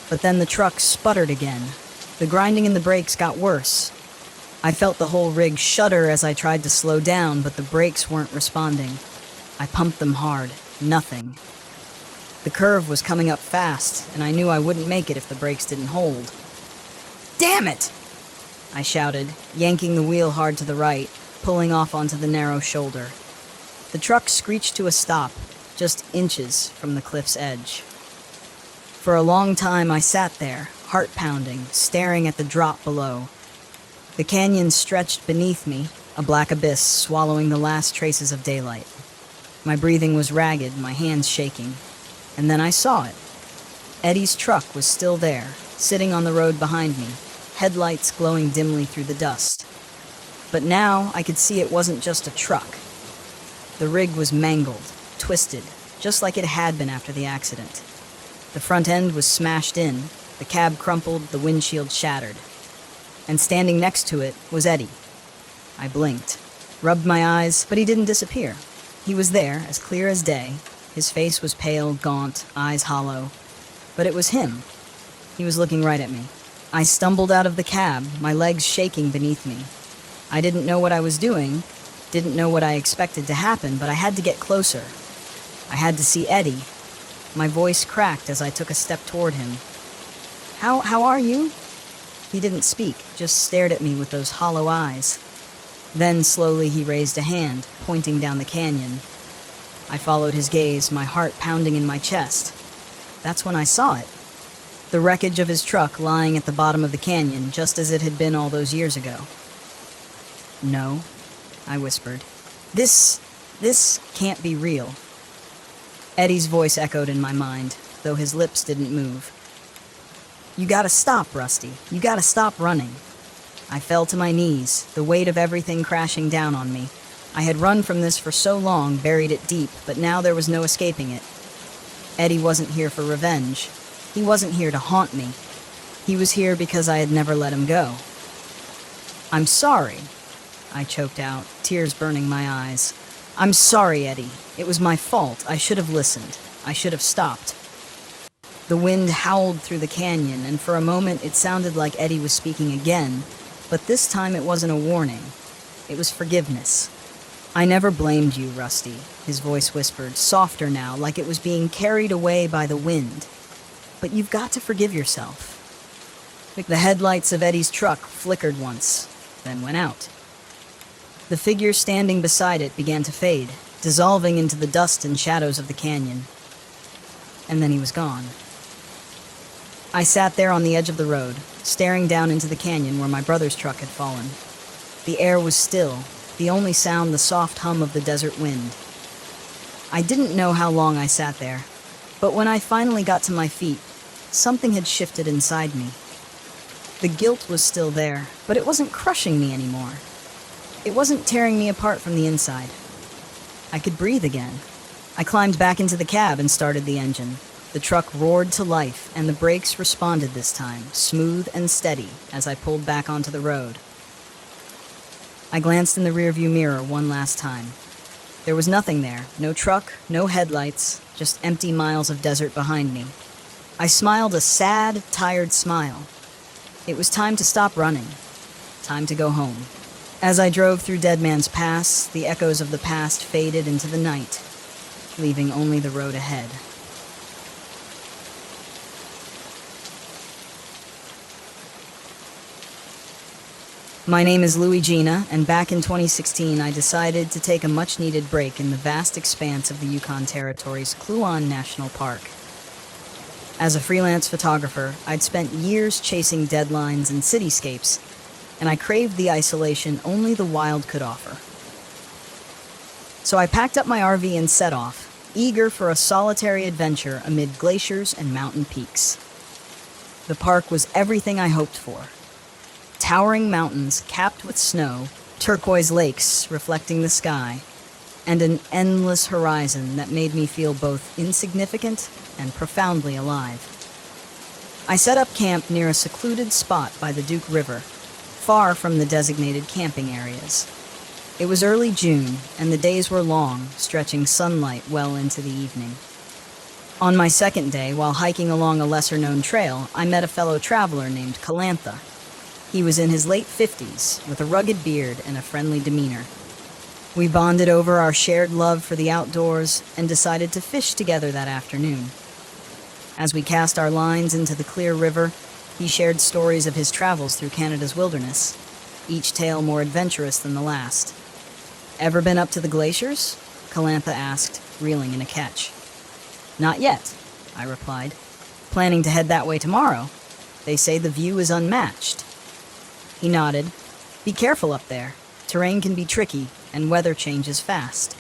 But then the truck sputtered again. The grinding in the brakes got worse. I felt the whole rig shudder as I tried to slow down, but the brakes weren't responding. I pumped them hard. Nothing. The curve was coming up fast, and I knew I wouldn't make it if the brakes didn't hold. "Damn it!" I shouted, yanking the wheel hard to the right, pulling off onto the narrow shoulder. The truck screeched to a stop, just inches from the cliff's edge. For a long time I sat there, heart pounding, staring at the drop below. The canyon stretched beneath me, a black abyss swallowing the last traces of daylight. My breathing was ragged, my hands shaking. And then I saw it. Eddie's truck was still there, sitting on the road behind me, headlights glowing dimly through the dust. But now I could see it wasn't just a truck. The rig was mangled, twisted, just like it had been after the accident. The front end was smashed in, the cab crumpled, the windshield shattered. And standing next to it was Eddie. I blinked, rubbed my eyes, but he didn't disappear. He was there, as clear as day. His face was pale, gaunt, eyes hollow. But it was him. He was looking right at me. I stumbled out of the cab, my legs shaking beneath me. I didn't know what I was doing, didn't know what I expected to happen, but I had to get closer. I had to see Eddie. My voice cracked as I took a step toward him. How are you?" He didn't speak, just stared at me with those hollow eyes. Then slowly he raised a hand, pointing down the canyon. I followed his gaze, my heart pounding in my chest. That's when I saw it. The wreckage of his truck lying at the bottom of the canyon, just as it had been all those years ago. "No," I whispered. This can't be real." Eddie's voice echoed in my mind, though his lips didn't move. "You gotta stop, Rusty. You gotta stop running." I fell to my knees, the weight of everything crashing down on me. I had run from this for so long, buried it deep, but now there was no escaping it. Eddie wasn't here for revenge. He wasn't here to haunt me. He was here because I had never let him go. "I'm sorry," I choked out, tears burning my eyes. "I'm sorry, Eddie. It was my fault. I should have listened. I should have stopped." The wind howled through the canyon, and for a moment it sounded like Eddie was speaking again, but this time it wasn't a warning. It was forgiveness. "I never blamed you, Rusty," his voice whispered, softer now, like it was being carried away by the wind. "But you've got to forgive yourself." The headlights of Eddie's truck flickered once, then went out. The figure standing beside it began to fade, dissolving into the dust and shadows of the canyon. And then he was gone. I sat there on the edge of the road, staring down into the canyon where my brother's truck had fallen. The air was still, the only sound the soft hum of the desert wind. I didn't know how long I sat there, but when I finally got to my feet, something had shifted inside me. The guilt was still there, but it wasn't crushing me anymore. It wasn't tearing me apart from the inside. I could breathe again. I climbed back into the cab and started the engine. The truck roared to life, and the brakes responded this time, smooth and steady, as I pulled back onto the road. I glanced in the rearview mirror one last time. There was nothing there, no truck, no headlights, just empty miles of desert behind me. I smiled a sad, tired smile. It was time to stop running. Time to go home. As I drove through Dead Man's Pass, the echoes of the past faded into the night, leaving only the road ahead. My name is Louis Gina, and back in 2016 I decided to take a much-needed break in the vast expanse of the Yukon Territory's Kluane National Park. As a freelance photographer, I'd spent years chasing deadlines and cityscapes, and I craved the isolation only the wild could offer. So I packed up my RV and set off, eager for a solitary adventure amid glaciers and mountain peaks. The park was everything I hoped for. Towering mountains capped with snow, turquoise lakes reflecting the sky, and an endless horizon that made me feel both insignificant and profoundly alive. I set up camp near a secluded spot by the Duke River, far from the designated camping areas. It was early June, and the days were long, stretching sunlight well into the evening. On my second day, while hiking along a lesser-known trail, I met a fellow traveler named Calantha. He was in his late 50s, with a rugged beard and a friendly demeanor. We bonded over our shared love for the outdoors and decided to fish together that afternoon. As we cast our lines into the clear river, he shared stories of his travels through Canada's wilderness, each tale more adventurous than the last. "Ever been up to the glaciers?" Calantha asked, reeling in a catch. "Not yet," I replied. "Planning to head that way tomorrow. They say the view is unmatched." He nodded. "Be careful up there. Terrain can be tricky, and weather changes fast."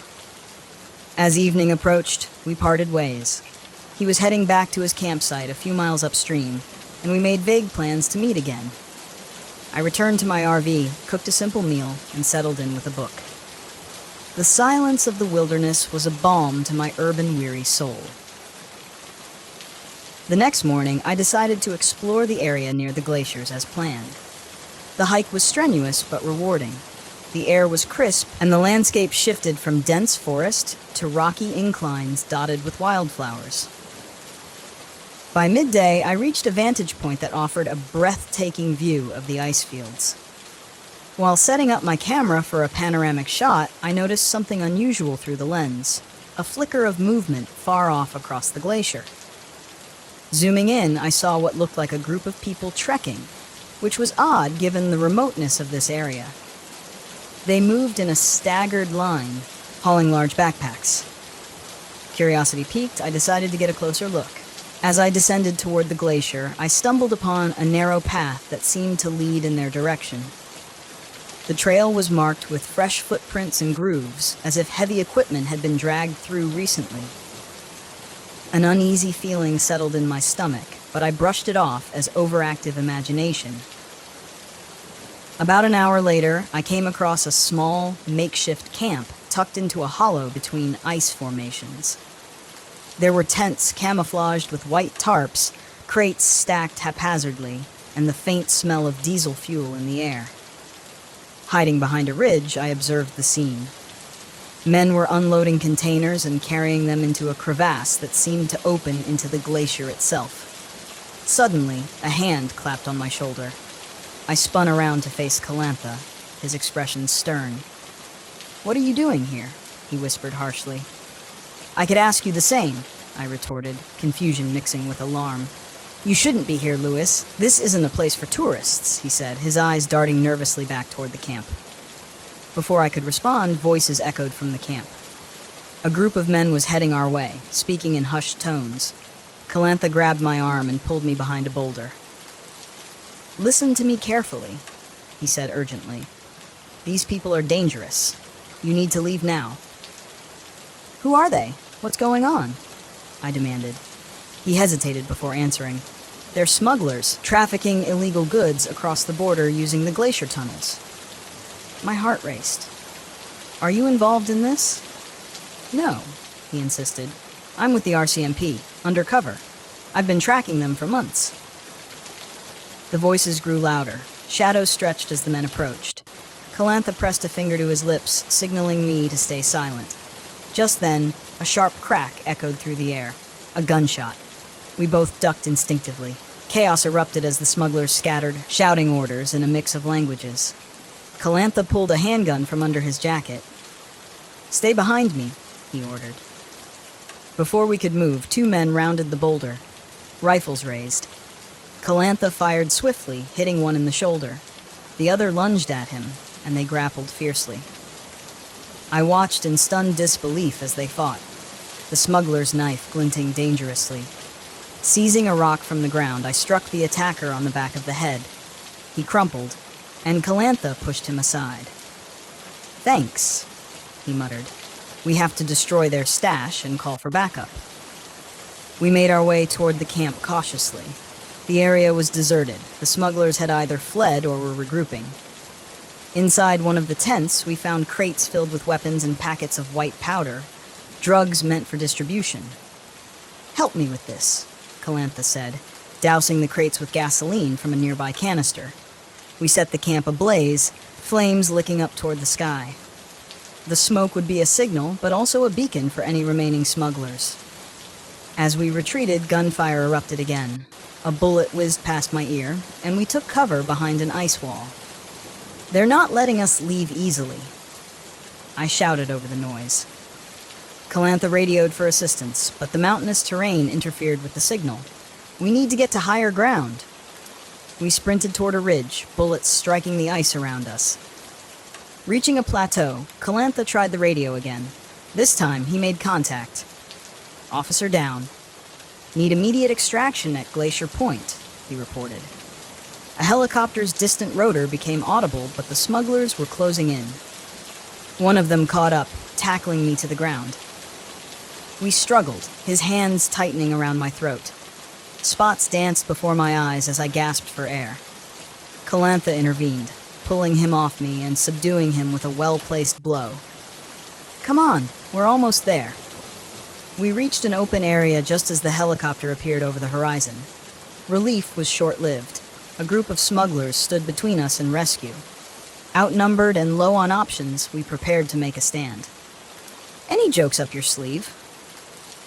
As evening approached, we parted ways. He was heading back to his campsite a few miles upstream, and we made vague plans to meet again. I returned to my RV, cooked a simple meal, and settled in with a book. The silence of the wilderness was a balm to my urban-weary soul. The next morning, I decided to explore the area near the glaciers as planned. The hike was strenuous but rewarding. The air was crisp, and the landscape shifted from dense forest to rocky inclines dotted with wildflowers. By midday, I reached a vantage point that offered a breathtaking view of the ice fields. While setting up my camera for a panoramic shot, I noticed something unusual through the lens, a flicker of movement far off across the glacier. Zooming in, I saw what looked like a group of people trekking, which was odd given the remoteness of this area. They moved in a staggered line, hauling large backpacks. Curiosity piqued, I decided to get a closer look. As I descended toward the glacier, I stumbled upon a narrow path that seemed to lead in their direction. The trail was marked with fresh footprints and grooves, as if heavy equipment had been dragged through recently. An uneasy feeling settled in my stomach, but I brushed it off as overactive imagination. About an hour later, I came across a small, makeshift camp tucked into a hollow between ice formations. There were tents camouflaged with white tarps, crates stacked haphazardly, and the faint smell of diesel fuel in the air. Hiding behind a ridge, I observed the scene. Men were unloading containers and carrying them into a crevasse that seemed to open into the glacier itself. Suddenly, a hand clapped on my shoulder. I spun around to face Calantha, his expression stern. "What are you doing here?" he whispered harshly. "I could ask you the same," I retorted, confusion mixing with alarm. "You shouldn't be here, Louis. This isn't a place for tourists," he said, his eyes darting nervously back toward the camp. Before I could respond, voices echoed from the camp. A group of men was heading our way, speaking in hushed tones. Calantha grabbed my arm and pulled me behind a boulder. "Listen to me carefully," he said urgently. "These people are dangerous. You need to leave now." "Who are they? What's going on?" I demanded. He hesitated before answering. "They're smugglers, trafficking illegal goods across the border using the glacier tunnels." My heart raced. "Are you involved in this?" "No," he insisted. "I'm with the RCMP, undercover. I've been tracking them for months." The voices grew louder. Shadows stretched as the men approached. Calantha pressed a finger to his lips, signaling me to stay silent. Just then, a sharp crack echoed through the air. A gunshot. We both ducked instinctively. Chaos erupted as the smugglers scattered, shouting orders in a mix of languages. Calantha pulled a handgun from under his jacket. "Stay behind me," he ordered. Before we could move, two men rounded the boulder, rifles raised. Calantha fired swiftly, hitting one in the shoulder. The other lunged at him, and they grappled fiercely. I watched in stunned disbelief as they fought, the smuggler's knife glinting dangerously. Seizing a rock from the ground, I struck the attacker on the back of the head. He crumpled, and Calantha pushed him aside. "Thanks," he muttered. "We have to destroy their stash and call for backup." We made our way toward the camp cautiously. The area was deserted. The smugglers had either fled or were regrouping. Inside one of the tents, we found crates filled with weapons and packets of white powder, drugs meant for distribution. "Help me with this," Calantha said, dousing the crates with gasoline from a nearby canister. We set the camp ablaze, flames licking up toward the sky. The smoke would be a signal, but also a beacon for any remaining smugglers. As we retreated, gunfire erupted again. A bullet whizzed past my ear, and we took cover behind an ice wall. "They're not letting us leave easily," I shouted over the noise. Calantha radioed for assistance, but the mountainous terrain interfered with the signal. "We need to get to higher ground." We sprinted toward a ridge, bullets striking the ice around us. Reaching a plateau, Calantha tried the radio again. This time, he made contact. "Officer down. Need immediate extraction at Glacier Point," he reported. A helicopter's distant rotor became audible, but the smugglers were closing in. One of them caught up, tackling me to the ground. We struggled, his hands tightening around my throat. Spots danced before my eyes as I gasped for air. Calantha intervened, pulling him off me and subduing him with a well-placed blow. "Come on, we're almost there." We reached an open area just as the helicopter appeared over the horizon. Relief was short-lived. A group of smugglers stood between us and rescue. Outnumbered and low on options, we prepared to make a stand. "Any jokes up your sleeve?"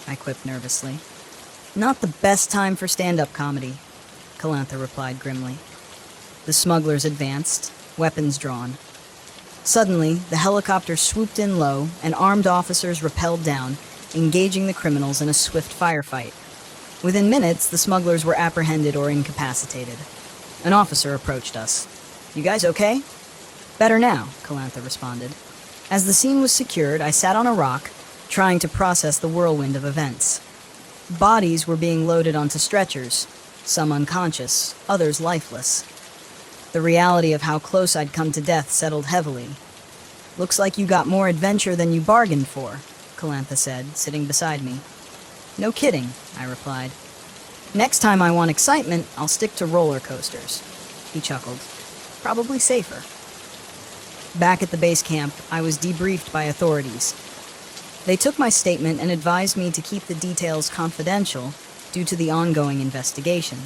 I quipped nervously. "Not the best time for stand-up comedy," Calantha replied grimly. The smugglers advanced, weapons drawn. Suddenly, the helicopter swooped in low, and armed officers rappelled down, engaging the criminals in a swift firefight. Within minutes, the smugglers were apprehended or incapacitated. An officer approached us. "You guys okay?" "Better now," Calantha responded. As the scene was secured, I sat on a rock, trying to process the whirlwind of events. Bodies were being loaded onto stretchers, some unconscious, others lifeless. The reality of how close I'd come to death settled heavily. "Looks like you got more adventure than you bargained for," Calantha said, sitting beside me. "No kidding," I replied. "Next time I want excitement, I'll stick to roller coasters." He chuckled. "Probably safer." Back at the base camp, I was debriefed by authorities. They took my statement and advised me to keep the details confidential due to the ongoing investigation.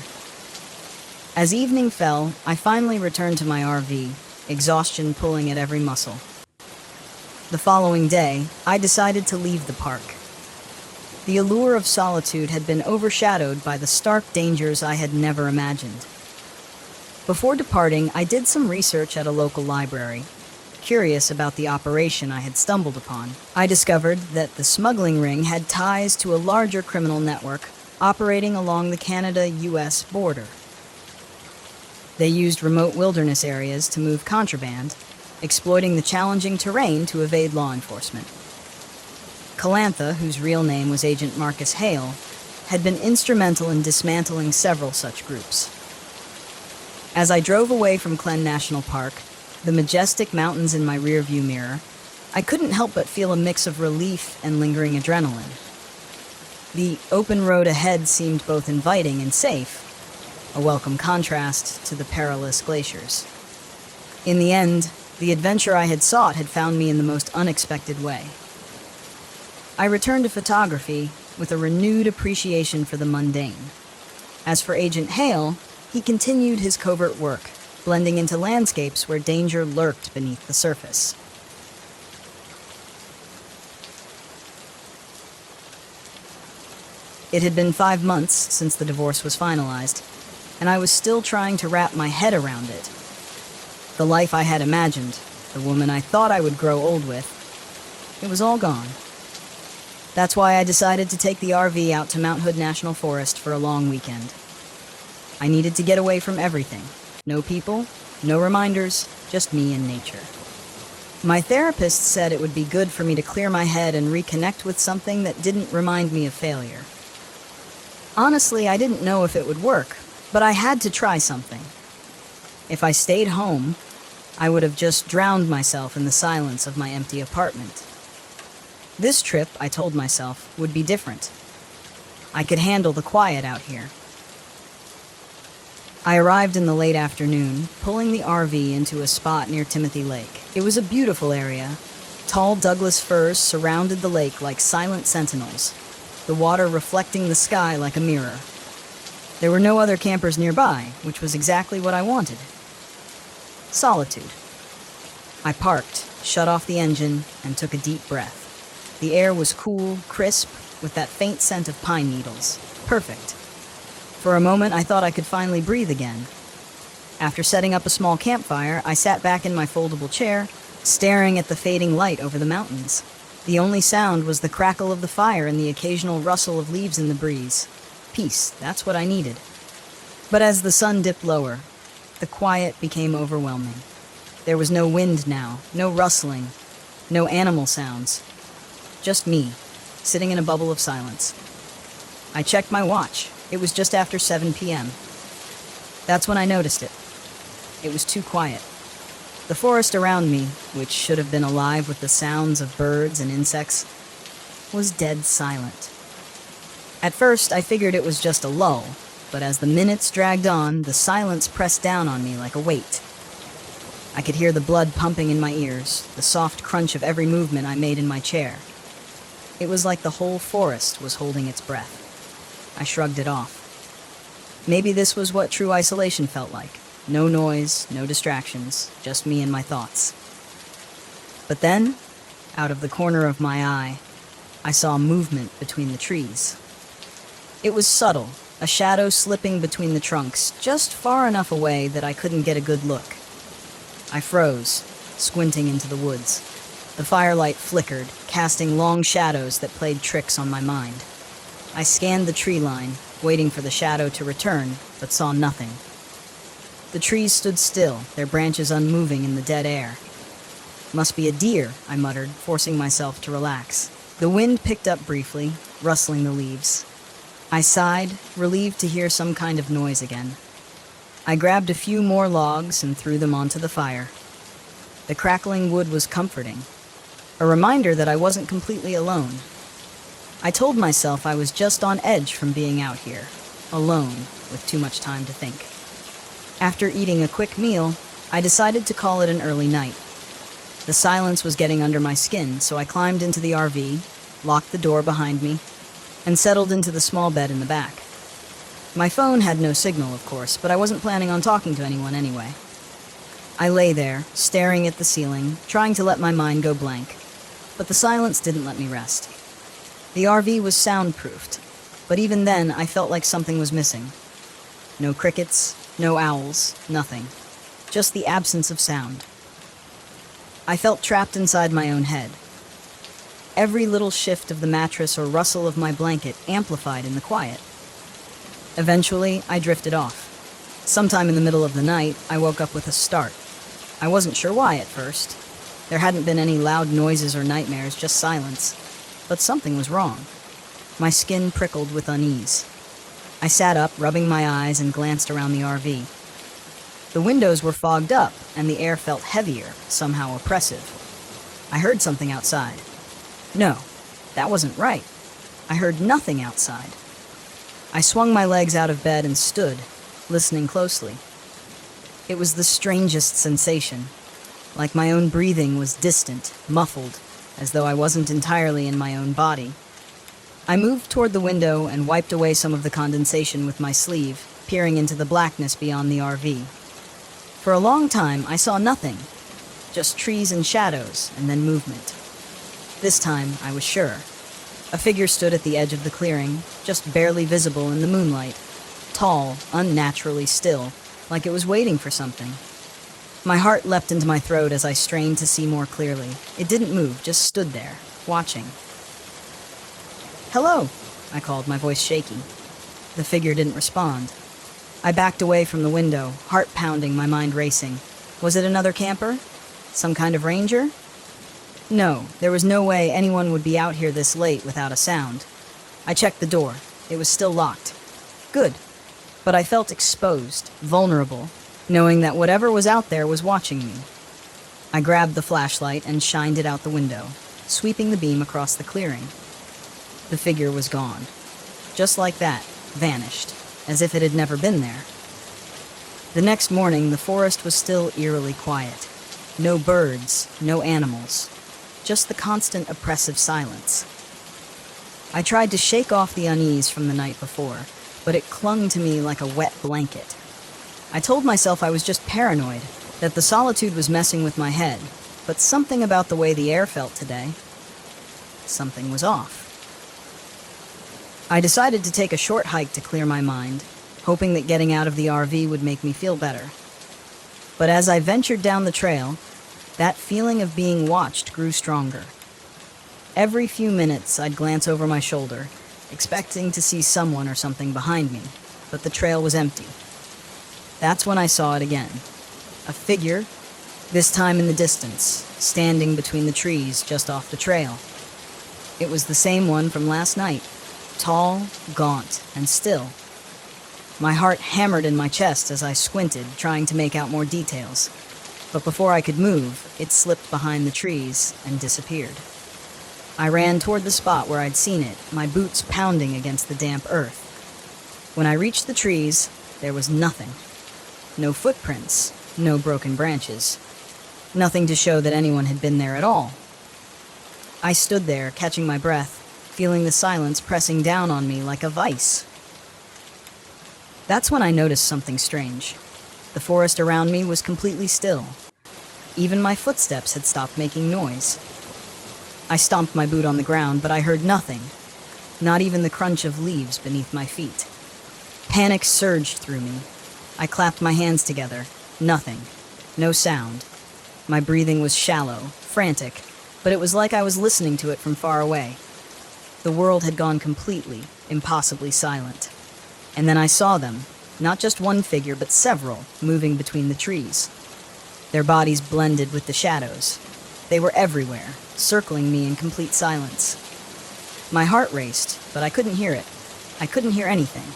As evening fell, I finally returned to my RV, exhaustion pulling at every muscle. The following day, I decided to leave the park. The allure of solitude had been overshadowed by the stark dangers I had never imagined. Before departing, I did some research at a local library. Curious about the operation I had stumbled upon, I discovered that the smuggling ring had ties to a larger criminal network operating along the Canada-US border. They used remote wilderness areas to move contraband, exploiting the challenging terrain to evade law enforcement. Calantha, whose real name was Agent Marcus Hale, had been instrumental in dismantling several such groups. As I drove away from Glen National Park, the majestic mountains in my rearview mirror, I couldn't help but feel a mix of relief and lingering adrenaline. The open road ahead seemed both inviting and safe, a welcome contrast to the perilous glaciers. In the end, the adventure I had sought had found me in the most unexpected way. I returned to photography with a renewed appreciation for the mundane. As for Agent Hale, he continued his covert work, blending into landscapes where danger lurked beneath the surface. It had been 5 months since the divorce was finalized, and I was still trying to wrap my head around it. The life I had imagined, the woman I thought I would grow old with, it was all gone. That's why I decided to take the RV out to Mount Hood National Forest for a long weekend. I needed to get away from everything. No people, no reminders, just me and nature. My therapist said it would be good for me to clear my head and reconnect with something that didn't remind me of failure. Honestly, I didn't know if it would work, but I had to try something. If I stayed home, I would have just drowned myself in the silence of my empty apartment. This trip, I told myself, would be different. I could handle the quiet out here. I arrived in the late afternoon, pulling the RV into a spot near Timothy Lake. It was a beautiful area. Tall Douglas firs surrounded the lake like silent sentinels, the water reflecting the sky like a mirror. There were no other campers nearby, which was exactly what I wanted. Solitude. I parked, shut off the engine, and took a deep breath. The air was cool, crisp, with that faint scent of pine needles. Perfect. For a moment, I thought I could finally breathe again. After setting up a small campfire, I sat back in my foldable chair, staring at the fading light over the mountains. The only sound was the crackle of the fire and the occasional rustle of leaves in the breeze. Peace, that's what I needed. But as the sun dipped lower, the quiet became overwhelming. There was no wind now, no rustling, no animal sounds. Just me, sitting in a bubble of silence. I checked my watch. It was just after 7 p.m. That's when I noticed it. It was too quiet. The forest around me, which should have been alive with the sounds of birds and insects, was dead silent. At first, I figured it was just a lull, but as the minutes dragged on, the silence pressed down on me like a weight. I could hear the blood pumping in my ears, the soft crunch of every movement I made in my chair. It was like the whole forest was holding its breath. I shrugged it off. Maybe this was what true isolation felt like. No noise, no distractions, just me and my thoughts. But then, out of the corner of my eye, I saw movement between the trees. It was subtle, a shadow slipping between the trunks, just far enough away that I couldn't get a good look. I froze, squinting into the woods. The firelight flickered, casting long shadows that played tricks on my mind. I scanned the tree line, waiting for the shadow to return, but saw nothing. The trees stood still, their branches unmoving in the dead air. Must be a deer, I muttered, forcing myself to relax. The wind picked up briefly, rustling the leaves. I sighed, relieved to hear some kind of noise again. I grabbed a few more logs and threw them onto the fire. The crackling wood was comforting, a reminder that I wasn't completely alone. I told myself I was just on edge from being out here, alone, with too much time to think. After eating a quick meal, I decided to call it an early night. The silence was getting under my skin, so I climbed into the RV, locked the door behind me, and settled into the small bed in the back. My phone had no signal, of course, but I wasn't planning on talking to anyone anyway. I lay there, staring at the ceiling, trying to let my mind go blank, but the silence didn't let me rest. The RV was soundproofed, but even then I felt like something was missing. No crickets, no owls, nothing. Just the absence of sound. I felt trapped inside my own head. Every little shift of the mattress or rustle of my blanket amplified in the quiet. Eventually, I drifted off. Sometime in the middle of the night, I woke up with a start. I wasn't sure why at first. There hadn't been any loud noises or nightmares, just silence. But something was wrong. My skin prickled with unease. I sat up, rubbing my eyes, and glanced around the RV. The windows were fogged up, and the air felt heavier, somehow oppressive. I heard something outside. No, that wasn't right. I heard nothing outside. I swung my legs out of bed and stood, listening closely. It was the strangest sensation, like my own breathing was distant, muffled, as though I wasn't entirely in my own body. I moved toward the window and wiped away some of the condensation with my sleeve, peering into the blackness beyond the RV. For a long time, I saw nothing, just trees and shadows, and then movement. This time, I was sure. A figure stood at the edge of the clearing, just barely visible in the moonlight. Tall, unnaturally still, like it was waiting for something. My heart leapt into my throat as I strained to see more clearly. It didn't move, just stood there, watching. "Hello," I called, my voice shaky. The figure didn't respond. I backed away from the window, heart pounding, my mind racing. Was it another camper? Some kind of ranger? No, there was no way anyone would be out here this late without a sound. I checked the door. It was still locked. Good. But I felt exposed, vulnerable, knowing that whatever was out there was watching me. I grabbed the flashlight and shined it out the window, sweeping the beam across the clearing. The figure was gone. Just like that, vanished, as if it had never been there. The next morning, the forest was still eerily quiet. No birds, no animals. Just the constant oppressive silence. I tried to shake off the unease from the night before, but it clung to me like a wet blanket. I told myself I was just paranoid, that the solitude was messing with my head, but something about the way the air felt today, something was off. I decided to take a short hike to clear my mind, hoping that getting out of the RV would make me feel better. But as I ventured down the trail, that feeling of being watched grew stronger. Every few minutes, I'd glance over my shoulder, expecting to see someone or something behind me, but the trail was empty. That's when I saw it again. A figure, this time in the distance, standing between the trees just off the trail. It was the same one from last night, tall, gaunt, and still. My heart hammered in my chest as I squinted, trying to make out more details. But before I could move, it slipped behind the trees and disappeared. I ran toward the spot where I'd seen it, my boots pounding against the damp earth. When I reached the trees, there was nothing. No footprints, no broken branches. Nothing to show that anyone had been there at all. I stood there, catching my breath, feeling the silence pressing down on me like a vice. That's when I noticed something strange. The forest around me was completely still. Even my footsteps had stopped making noise. I stomped my boot on the ground, but I heard nothing, not even the crunch of leaves beneath my feet. Panic surged through me. I clapped my hands together. Nothing. No sound. My breathing was shallow, frantic, but it was like I was listening to it from far away. The world had gone completely, impossibly silent. And then I saw them, not just one figure, but several, moving between the trees. Their bodies blended with the shadows. They were everywhere, circling me in complete silence. My heart raced, but I couldn't hear it. I couldn't hear anything.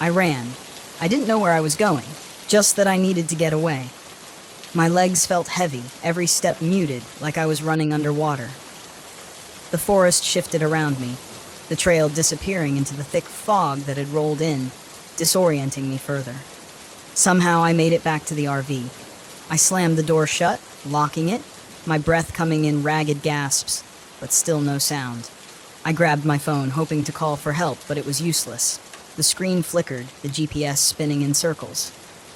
I ran. I didn't know where I was going, just that I needed to get away. My legs felt heavy, every step muted, like I was running underwater. The forest shifted around me, the trail disappearing into the thick fog that had rolled in, disorienting me further. Somehow I made it back to the RV. I slammed the door shut, locking it, my breath coming in ragged gasps, but still no sound. I grabbed my phone, hoping to call for help, but it was useless. The screen flickered, the GPS spinning in circles.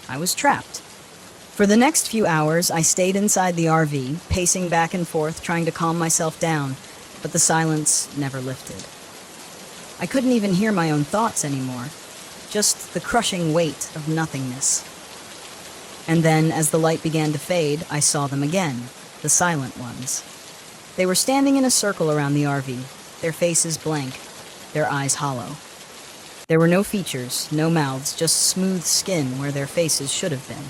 I was trapped. For the next few hours, I stayed inside the RV, pacing back and forth, trying to calm myself down, but the silence never lifted. I couldn't even hear my own thoughts anymore, just the crushing weight of nothingness. And then, as the light began to fade, I saw them again, the silent ones. They were standing in a circle around the RV, their faces blank, their eyes hollow. There were no features, no mouths, just smooth skin where their faces should have been.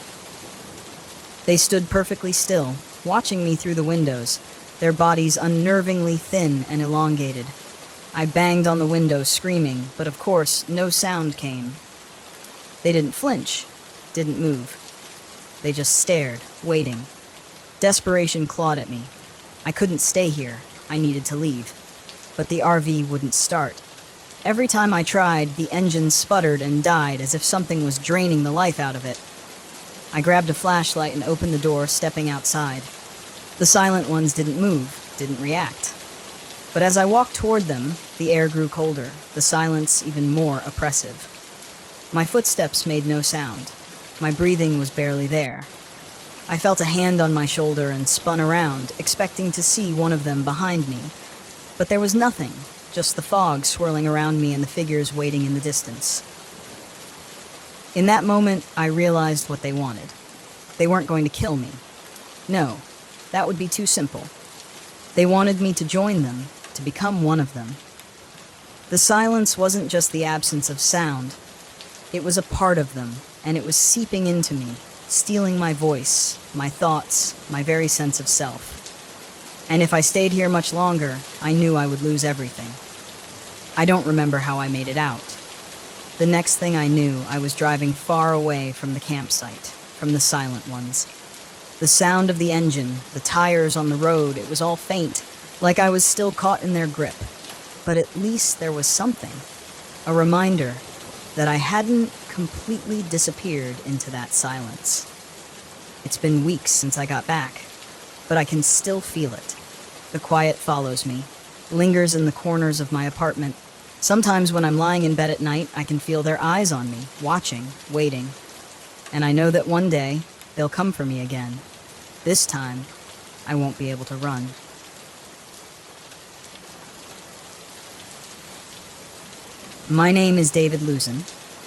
They stood perfectly still, watching me through the windows, their bodies unnervingly thin and elongated. I banged on the window, screaming, but of course, no sound came. They didn't flinch, didn't move. They just stared, waiting. Desperation clawed at me. I couldn't stay here. I needed to leave. But the RV wouldn't start. Every time I tried, the engine sputtered and died as if something was draining the life out of it. I grabbed a flashlight and opened the door, stepping outside. The silent ones didn't move, didn't react. But as I walked toward them, the air grew colder, the silence even more oppressive. My footsteps made no sound. My breathing was barely there. I felt a hand on my shoulder and spun around, expecting to see one of them behind me. But there was nothing, just the fog swirling around me and the figures waiting in the distance. In that moment, I realized what they wanted. They weren't going to kill me. No, that would be too simple. They wanted me to join them, to become one of them. The silence wasn't just the absence of sound. It was a part of them, and it was seeping into me, stealing my voice, my thoughts, my very sense of self. And if I stayed here much longer, I knew I would lose everything. I don't remember how I made it out. The next thing I knew, I was driving far away from the campsite, from the silent ones. The sound of the engine, the tires on the road, it was all faint, like I was still caught in their grip. But at least there was something. A reminder that I hadn't completely disappeared into that silence. It's been weeks since I got back, but I can still feel it. The quiet follows me, lingers in the corners of my apartment. Sometimes when I'm lying in bed at night, I can feel their eyes on me, watching, waiting. And I know that one day, they'll come for me again. This time, I won't be able to run. My name is David Luzin,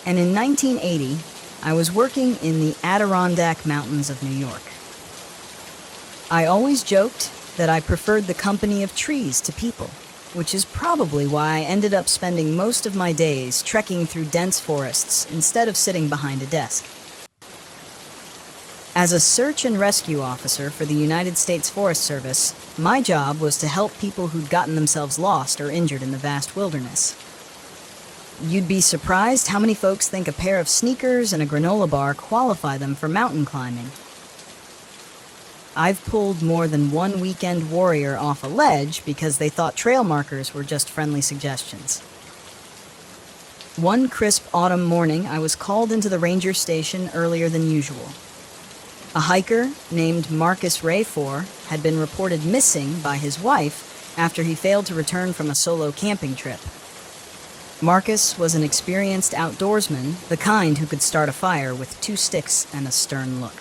and in 1980, I was working in the Adirondack Mountains of New York. I always joked that I preferred the company of trees to people, which is probably why I ended up spending most of my days trekking through dense forests instead of sitting behind a desk. As a search and rescue officer for the United States Forest Service, my job was to help people who'd gotten themselves lost or injured in the vast wilderness. You'd be surprised how many folks think a pair of sneakers and a granola bar qualify them for mountain climbing. I've pulled more than one weekend warrior off a ledge because they thought trail markers were just friendly suggestions. One crisp autumn morning, I was called into the ranger station earlier than usual. A hiker named Marcus Rayfor had been reported missing by his wife after he failed to return from a solo camping trip. Marcus was an experienced outdoorsman, the kind who could start a fire with 2 sticks and a stern look.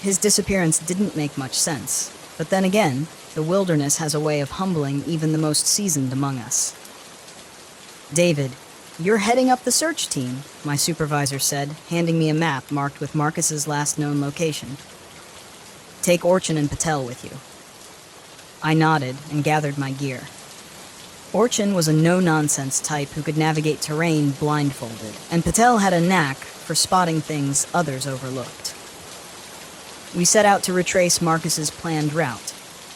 His disappearance didn't make much sense, but then again, the wilderness has a way of humbling even the most seasoned among us. "David, you're heading up the search team," my supervisor said, handing me a map marked with Marcus's last known location. "Take Orchin and Patel with you." I nodded and gathered my gear. Orchin was a no-nonsense type who could navigate terrain blindfolded, and Patel had a knack for spotting things others overlooked. We set out to retrace Marcus's planned route,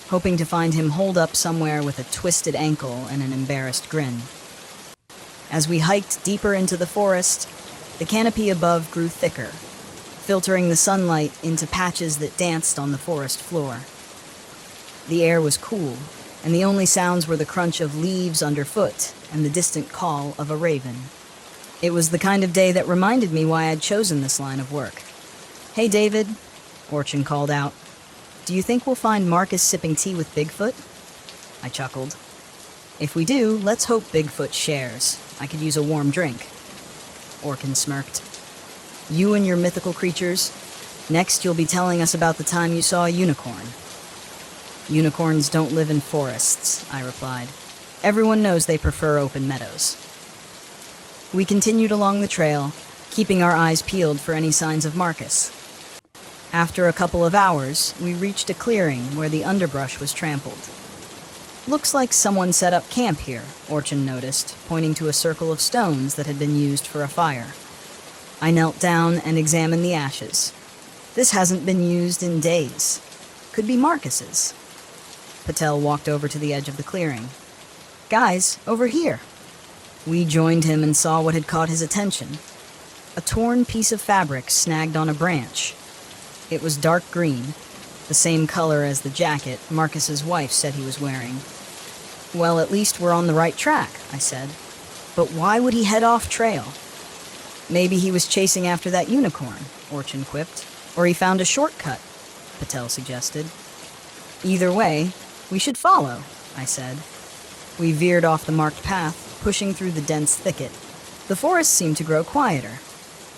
hoping to find him holed up somewhere with a twisted ankle and an embarrassed grin. As we hiked deeper into the forest, the canopy above grew thicker, filtering the sunlight into patches that danced on the forest floor. The air was cool, and the only sounds were the crunch of leaves underfoot and the distant call of a raven. It was the kind of day that reminded me why I'd chosen this line of work. "Hey, David," Orchin called out. "Do you think we'll find Marcus sipping tea with Bigfoot?" I chuckled. "If we do, let's hope Bigfoot shares. I could use a warm drink." Orchin smirked. "You and your mythical creatures. Next, you'll be telling us about the time you saw a unicorn." "Unicorns don't live in forests," I replied. "Everyone knows they prefer open meadows." We continued along the trail, keeping our eyes peeled for any signs of Marcus. After a couple of hours, we reached a clearing where the underbrush was trampled. "Looks like someone set up camp here," Orchin noticed, pointing to a circle of stones that had been used for a fire. I knelt down and examined the ashes. This hasn't been used in days. Could be Marcus's. Patel walked over to the edge of the clearing. "Guys, over here." We joined him and saw what had caught his attention. A torn piece of fabric snagged on a branch. It was dark green, the same color as the jacket Marcus's wife said he was wearing. "Well, at least we're on the right track," I said. "But why would he head off trail?" "Maybe he was chasing after that unicorn," Orchin quipped. "Or he found a shortcut," Patel suggested. "Either way, we should follow," I said. We veered off the marked path, pushing through the dense thicket. The forest seemed to grow quieter,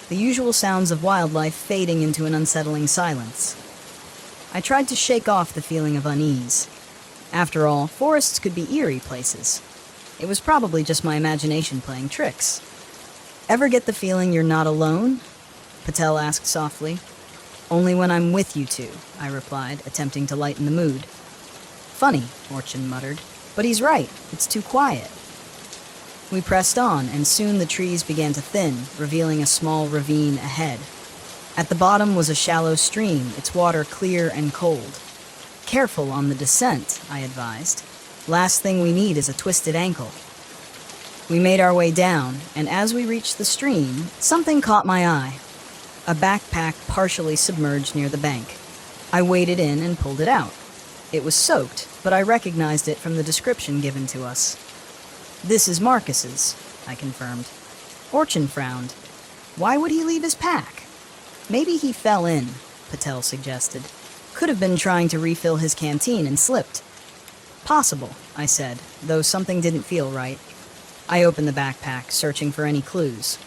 the usual sounds of wildlife fading into an unsettling silence. I tried to shake off the feeling of unease. After all, forests could be eerie places. It was probably just my imagination playing tricks. Ever get the feeling you're not alone? Patel asked softly. Only when I'm with you two, I replied, attempting to lighten the mood. Funny, Orchin muttered, but he's right, it's too quiet. We pressed on, and soon the trees began to thin, revealing a small ravine ahead. At the bottom was a shallow stream, its water clear and cold. Careful on the descent, I advised. Last thing we need is a twisted ankle. We made our way down, and as we reached the stream, something caught my eye. A backpack partially submerged near the bank. I waded in and pulled it out. It was soaked, but I recognized it from the description given to us. This is Marcus's, I confirmed. Orchin frowned. Why would he leave his pack? Maybe he fell in, Patel suggested. Could have been trying to refill his canteen and slipped. Possible, I said, though something didn't feel right. I opened the backpack, searching for any clues.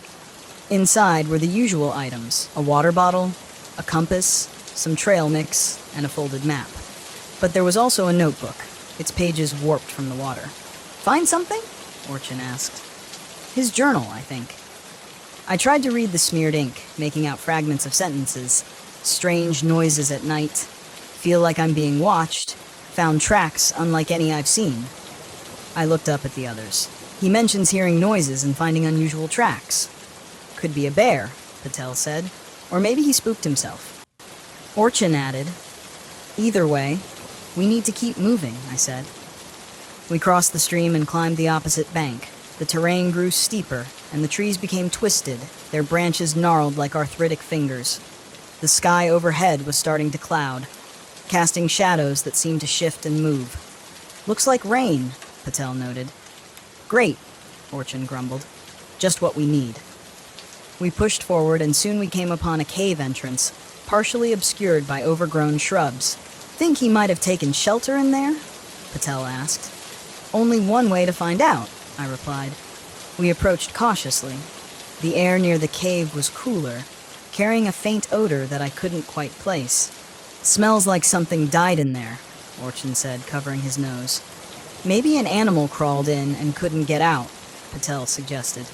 Inside were the usual items, a water bottle, a compass, some trail mix, and a folded map. But there was also a notebook, its pages warped from the water. Find something? Orchin asked. His journal, I think. I tried to read the smeared ink, making out fragments of sentences. Strange noises at night. Feel like I'm being watched. Found tracks unlike any I've seen. I looked up at the others. He mentions hearing noises and finding unusual tracks. Could be a bear, Patel said. Or maybe he spooked himself. Orchin added, either way, we need to keep moving, I said. We crossed the stream and climbed the opposite bank. The terrain grew steeper, and the trees became twisted, their branches gnarled like arthritic fingers. The sky overhead was starting to cloud, casting shadows that seemed to shift and move. Looks like rain, Patel noted. Great, Orchin grumbled. Just what we need. We pushed forward, and soon we came upon a cave entrance, partially obscured by overgrown shrubs. Think he might have taken shelter in there? Patel asked. Only one way to find out, I replied. We approached cautiously. The air near the cave was cooler, carrying a faint odor that I couldn't quite place. Smells like something died in there, Orchin said, covering his nose. Maybe an animal crawled in and couldn't get out, Patel suggested.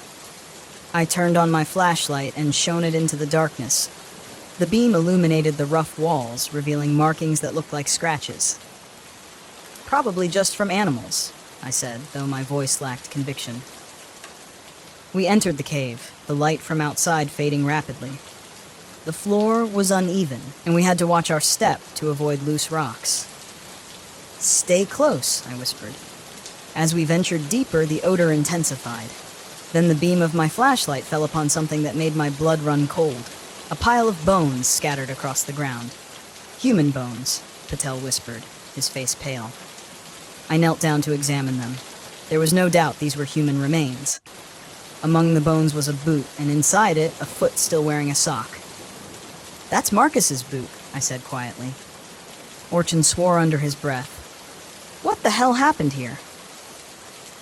I turned on my flashlight and shone it into the darkness. The beam illuminated the rough walls, revealing markings that looked like scratches. Probably just from animals, I said, though my voice lacked conviction. We entered the cave, the light from outside fading rapidly. The floor was uneven, and we had to watch our step to avoid loose rocks. Stay close, I whispered. As we ventured deeper, the odor intensified. Then the beam of my flashlight fell upon something that made my blood run cold. A pile of bones scattered across the ground. Human bones, Patel whispered, his face pale. I knelt down to examine them. There was no doubt these were human remains. Among the bones was a boot, and inside it, a foot still wearing a sock. That's Marcus's boot, I said quietly. Orchin swore under his breath. What the hell happened here?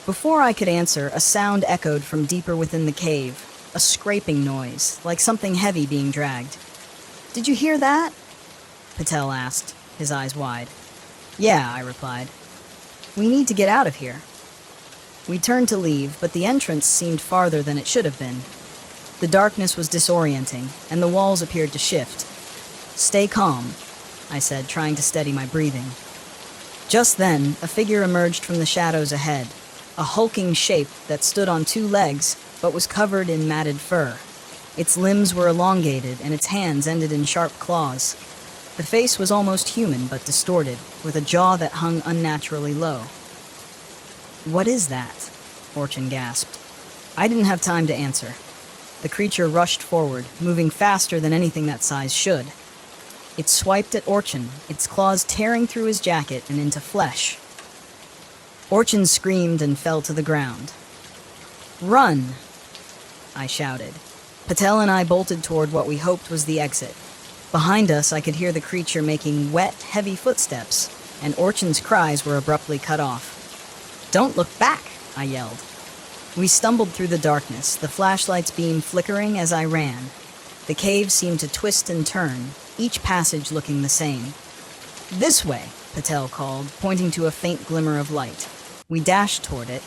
Before I could answer, a sound echoed from deeper within the cave, a scraping noise, like something heavy being dragged. Did you hear that? Patel asked, his eyes wide. Yeah, I replied. We need to get out of here. We turned to leave, but the entrance seemed farther than it should have been. The darkness was disorienting, and the walls appeared to shift. Stay calm, I said, trying to steady my breathing. Just then, a figure emerged from the shadows ahead, a hulking shape that stood on two legs, but was covered in matted fur. Its limbs were elongated, and its hands ended in sharp claws. The face was almost human, but distorted, with a jaw that hung unnaturally low. What is that? Orchin gasped. I didn't have time to answer. The creature rushed forward, moving faster than anything that size should. It swiped at Orchin, its claws tearing through his jacket and into flesh. Orchin screamed and fell to the ground. Run! I shouted. Patel and I bolted toward what we hoped was the exit. Behind us, I could hear the creature making wet, heavy footsteps, and Orchin's cries were abruptly cut off. Don't look back, I yelled. We stumbled through the darkness, the flashlight's beam flickering as I ran. The cave seemed to twist and turn, each passage looking the same. This way, Patel called, pointing to a faint glimmer of light. We dashed toward it,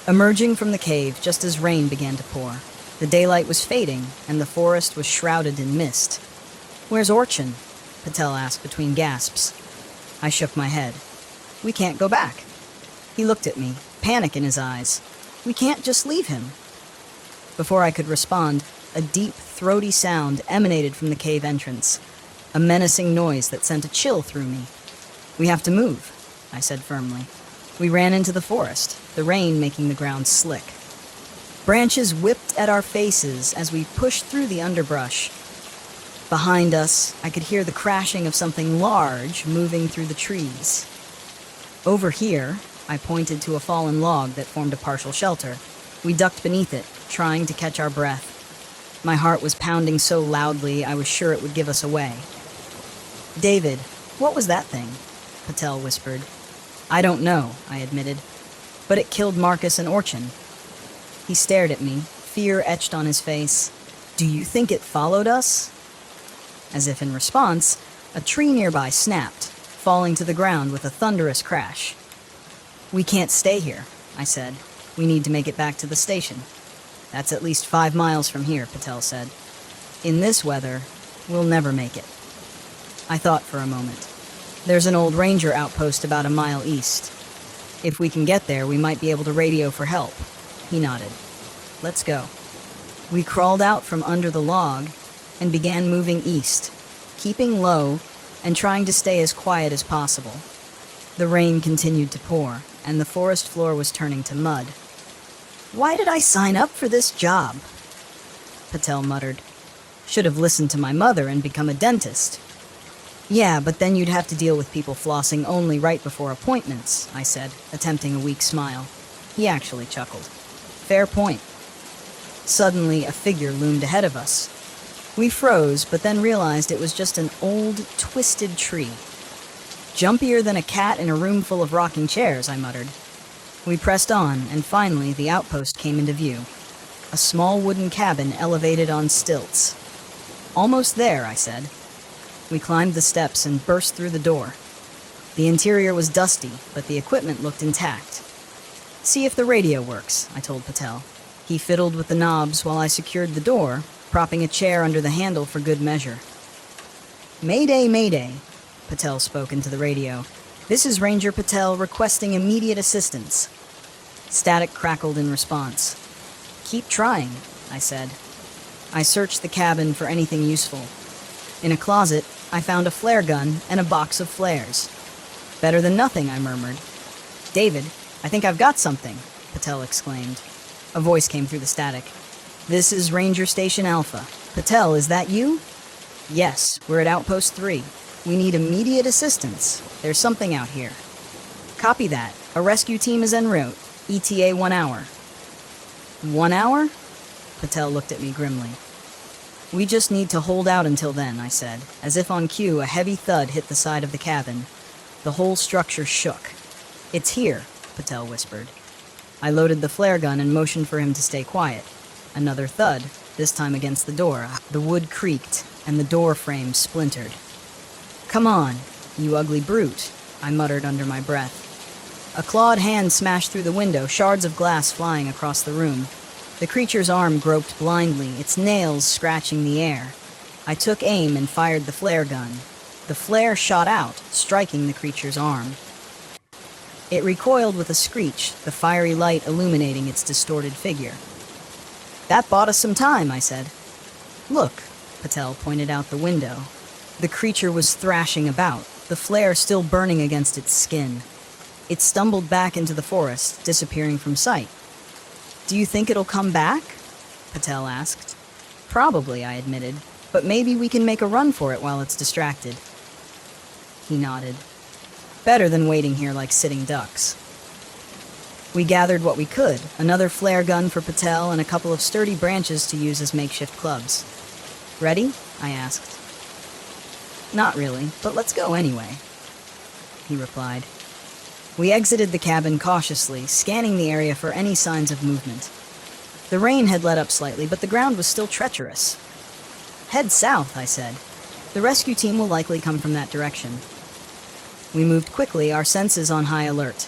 emerging from the cave just as rain began to pour. The daylight was fading, and the forest was shrouded in mist. "Where's Orchin?" Patel asked between gasps. I shook my head. "We can't go back." He looked at me, panic in his eyes. "We can't just leave him." Before I could respond, a deep, throaty sound emanated from the cave entrance, a menacing noise that sent a chill through me. "We have to move," I said firmly. We ran into the forest, the rain making the ground slick. Branches whipped at our faces as we pushed through the underbrush. Behind us, I could hear the crashing of something large moving through the trees. Over here, I pointed to a fallen log that formed a partial shelter. We ducked beneath it, trying to catch our breath. My heart was pounding so loudly I was sure it would give us away. "David, what was that thing?" Patel whispered. "I don't know," I admitted, "but it killed Marcus and Orchin." He stared at me, fear etched on his face. "Do you think it followed us?" As if in response, a tree nearby snapped, falling to the ground with a thunderous crash. "We can't stay here," I said. "We need to make it back to the station." "That's at least 5 miles from here," Patel said. "In this weather, we'll never make it." I thought for a moment. "There's an old ranger outpost about a mile east. If we can get there, we might be able to radio for help." He nodded. "Let's go." We crawled out from under the log and began moving east, keeping low and trying to stay as quiet as possible. The rain continued to pour, and the forest floor was turning to mud. "Why did I sign up for this job?" Patel muttered. "Should have listened to my mother and become a dentist." "Yeah, but then you'd have to deal with people flossing only right before appointments," I said, attempting a weak smile. He actually chuckled. "Fair point." Suddenly, a figure loomed ahead of us. We froze, but then realized it was just an old, twisted tree. "Jumpier than a cat in a room full of rocking chairs," I muttered. We pressed on, and finally the outpost came into view. A small wooden cabin elevated on stilts. "Almost there," I said. We climbed the steps and burst through the door. The interior was dusty, but the equipment looked intact. "See if the radio works," I told Patel. He fiddled with the knobs while I secured the door, propping a chair under the handle for good measure. "Mayday, mayday," Patel spoke into the radio. "This is Ranger Patel requesting immediate assistance." Static crackled in response. "Keep trying," I said. I searched the cabin for anything useful. In a closet, I found a flare gun and a box of flares. "Better than nothing," I murmured. "David, I think I've got something," Patel exclaimed. A voice came through the static. "This is Ranger Station Alpha. Patel, is that you?" "Yes, we're at Outpost 3. We need immediate assistance. There's something out here." "Copy that. A rescue team is en route. ETA 1 hour. 1 hour? Patel looked at me grimly. "We just need to hold out until then," I said. As if on cue, a heavy thud hit the side of the cabin. The whole structure shook. "It's here," Patel whispered. I loaded the flare gun and motioned for him to stay quiet. Another thud, this time against the door. The wood creaked, and the door frame splintered. "Come on, you ugly brute," I muttered under my breath. A clawed hand smashed through the window, shards of glass flying across the room. The creature's arm groped blindly, its nails scratching the air. I took aim and fired the flare gun. The flare shot out, striking the creature's arm. It recoiled with a screech, the fiery light illuminating its distorted figure. "That bought us some time," I said. "Look," Patel pointed out the window. The creature was thrashing about, the flare still burning against its skin. It stumbled back into the forest, disappearing from sight. "Do you think it'll come back?" Patel asked. "Probably," I admitted, "but maybe we can make a run for it while it's distracted." He nodded. "Better than waiting here like sitting ducks." We gathered what we could, another flare gun for Patel and a couple of sturdy branches to use as makeshift clubs. "Ready?" I asked. "Not really, but let's go anyway," he replied. We exited the cabin cautiously, scanning the area for any signs of movement. The rain had let up slightly, but the ground was still treacherous. "Head south," I said. "The rescue team will likely come from that direction." We moved quickly, our senses on high alert.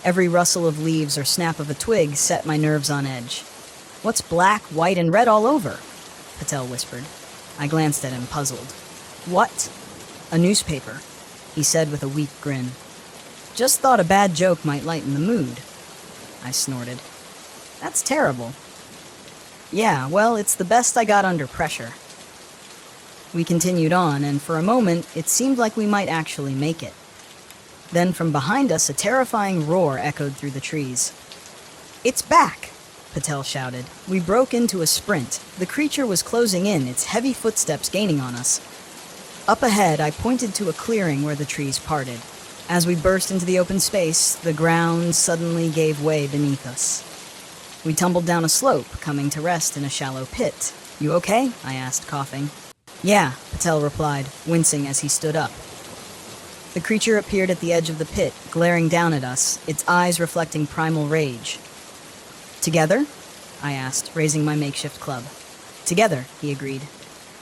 Every rustle of leaves or snap of a twig set my nerves on edge. "What's black, white, and red all over?" Patel whispered. I glanced at him, puzzled. "What?" "A newspaper," he said with a weak grin. "Just thought a bad joke might lighten the mood." I snorted. "That's terrible." "Yeah, well, it's the best I got under pressure." We continued on, and for a moment, it seemed like we might actually make it. Then from behind us, a terrifying roar echoed through the trees. "It's back!" Patel shouted. We broke into a sprint. The creature was closing in, its heavy footsteps gaining on us. Up ahead, I pointed to a clearing where the trees parted. As we burst into the open space, the ground suddenly gave way beneath us. We tumbled down a slope, coming to rest in a shallow pit. "You okay?" I asked, coughing. "Yeah," Patel replied, wincing as he stood up. The creature appeared at the edge of the pit, glaring down at us, its eyes reflecting primal rage. "Together?" I asked, raising my makeshift club. "Together," he agreed.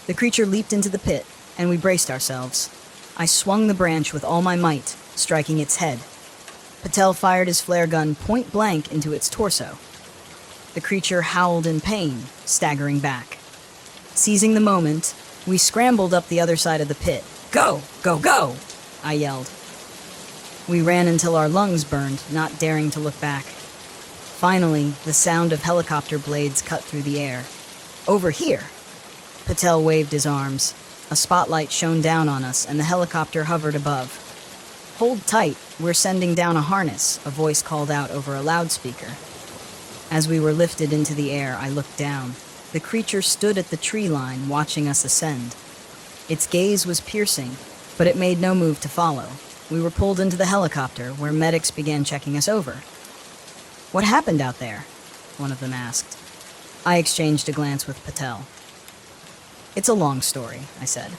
The creature leaped into the pit, and we braced ourselves. I swung the branch with all my might, striking its head. Patel fired his flare gun point blank into its torso. The creature howled in pain, staggering back. Seizing the moment, we scrambled up the other side of the pit. "Go! Go! Go!" I yelled. We ran until our lungs burned, not daring to look back. Finally, the sound of helicopter blades cut through the air. "Over here!" Patel waved his arms. A spotlight shone down on us, and the helicopter hovered above. "Hold tight, we're sending down a harness," a voice called out over a loudspeaker. As we were lifted into the air, I looked down. The creature stood at the tree line, watching us ascend. Its gaze was piercing, but it made no move to follow. We were pulled into the helicopter, where medics began checking us over. "What happened out there?" one of them asked. I exchanged a glance with Patel. "It's a long story," I said.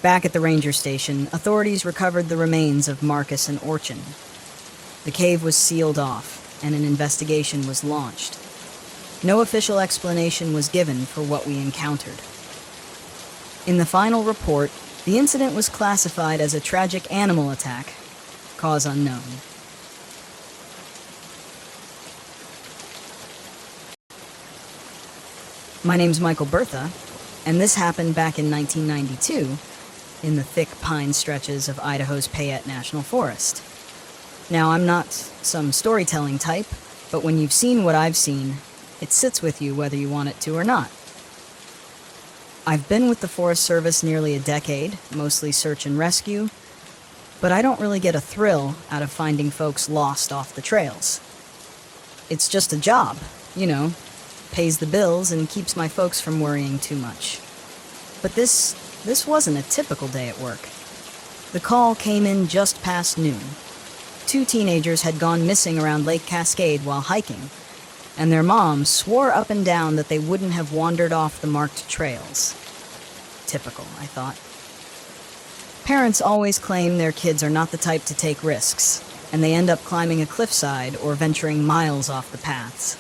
Back at the ranger station, authorities recovered the remains of Marcus and Orchin. The cave was sealed off, and an investigation was launched. No official explanation was given for what we encountered. In the final report, the incident was classified as a tragic animal attack, cause unknown. My name's Michael Bertha, and this happened back in 1992 in the thick pine stretches of Idaho's Payette National Forest. Now, I'm not some storytelling type, but when you've seen what I've seen, it sits with you whether you want it to or not. I've been with the Forest Service nearly a decade, mostly search and rescue, but I don't really get a thrill out of finding folks lost off the trails. It's just a job, pays the bills and keeps my folks from worrying too much. But this wasn't a typical day at work. The call came in just past noon. 2 teenagers had gone missing around Lake Cascade while hiking, and their mom swore up and down that they wouldn't have wandered off the marked trails. Typical, I thought. Parents always claim their kids are not the type to take risks, and they end up climbing a cliffside or venturing miles off the paths.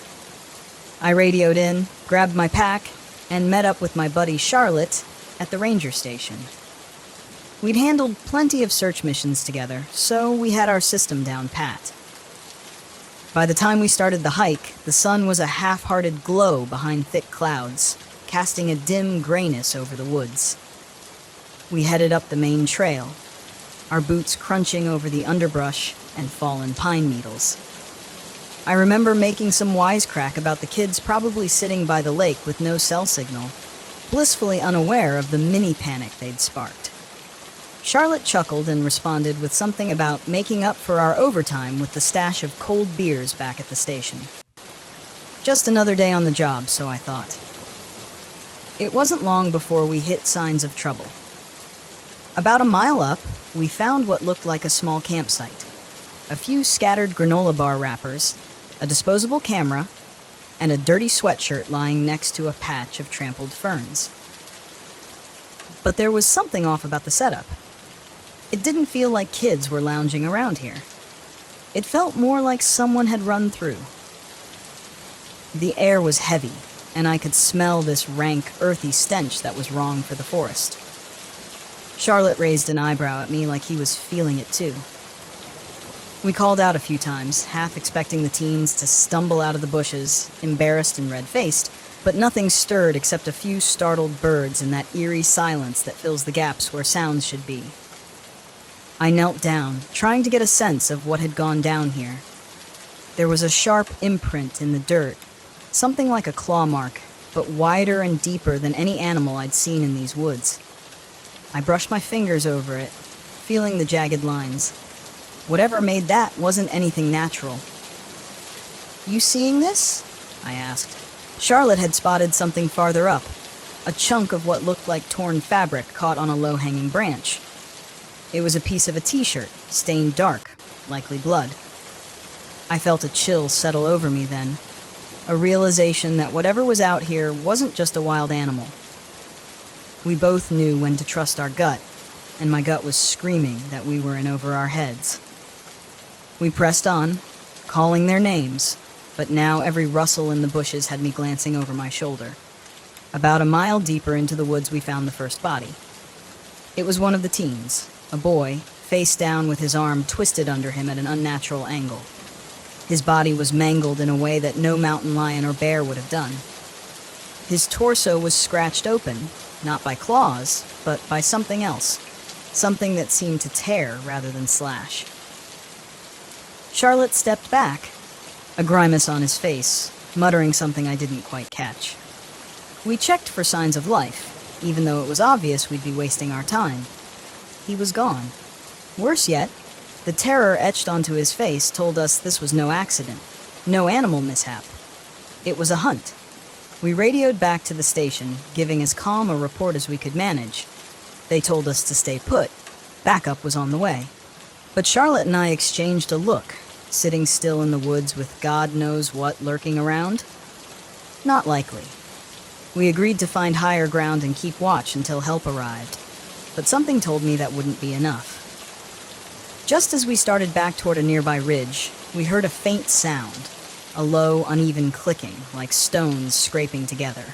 I radioed in, grabbed my pack, and met up with my buddy Charlotte at the ranger station. We'd handled plenty of search missions together, so we had our system down pat. By the time we started the hike, the sun was a half-hearted glow behind thick clouds, casting a dim grayness over the woods. We headed up the main trail, our boots crunching over the underbrush and fallen pine needles. I remember making some wisecrack about the kids probably sitting by the lake with no cell signal, blissfully unaware of the mini-panic they'd sparked. Charlotte chuckled and responded with something about making up for our overtime with the stash of cold beers back at the station. Just another day on the job, so I thought. It wasn't long before we hit signs of trouble. About a mile up, we found what looked like a small campsite. A few scattered granola bar wrappers, a disposable camera, and a dirty sweatshirt lying next to a patch of trampled ferns. But there was something off about the setup. It didn't feel like kids were lounging around here. It felt more like someone had run through. The air was heavy, and I could smell this rank, earthy stench that was wrong for the forest. Charlotte raised an eyebrow at me like he was feeling it too. We called out a few times, half expecting the teens to stumble out of the bushes, embarrassed and red-faced, but nothing stirred except a few startled birds in that eerie silence that fills the gaps where sounds should be. I knelt down, trying to get a sense of what had gone down here. There was a sharp imprint in the dirt, something like a claw mark, but wider and deeper than any animal I'd seen in these woods. I brushed my fingers over it, feeling the jagged lines. Whatever made that wasn't anything natural. "You seeing this?" I asked. Charlotte had spotted something farther up, a chunk of what looked like torn fabric caught on a low-hanging branch. It was a piece of a t-shirt, stained dark, likely blood. I felt a chill settle over me then, a realization that whatever was out here wasn't just a wild animal. We both knew when to trust our gut, and my gut was screaming that we were in over our heads. We pressed on, calling their names, but now every rustle in the bushes had me glancing over my shoulder. About a mile deeper into the woods we found the first body. It was one of the teens, a boy, face down with his arm twisted under him at an unnatural angle. His body was mangled in a way that no mountain lion or bear would have done. His torso was scratched open, not by claws, but by something else, something that seemed to tear rather than slash. Charlotte stepped back, a grimace on his face, muttering something I didn't quite catch. We checked for signs of life, even though it was obvious we'd be wasting our time. He was gone. Worse yet, the terror etched onto his face told us this was no accident, no animal mishap. It was a hunt. We radioed back to the station, giving as calm a report as we could manage. They told us to stay put. Backup was on the way. But Charlotte and I exchanged a look, sitting still in the woods with God knows what lurking around. Not likely. We agreed to find higher ground and keep watch until help arrived, but something told me that wouldn't be enough. Just as we started back toward a nearby ridge, we heard a faint sound, a low, uneven clicking, like stones scraping together.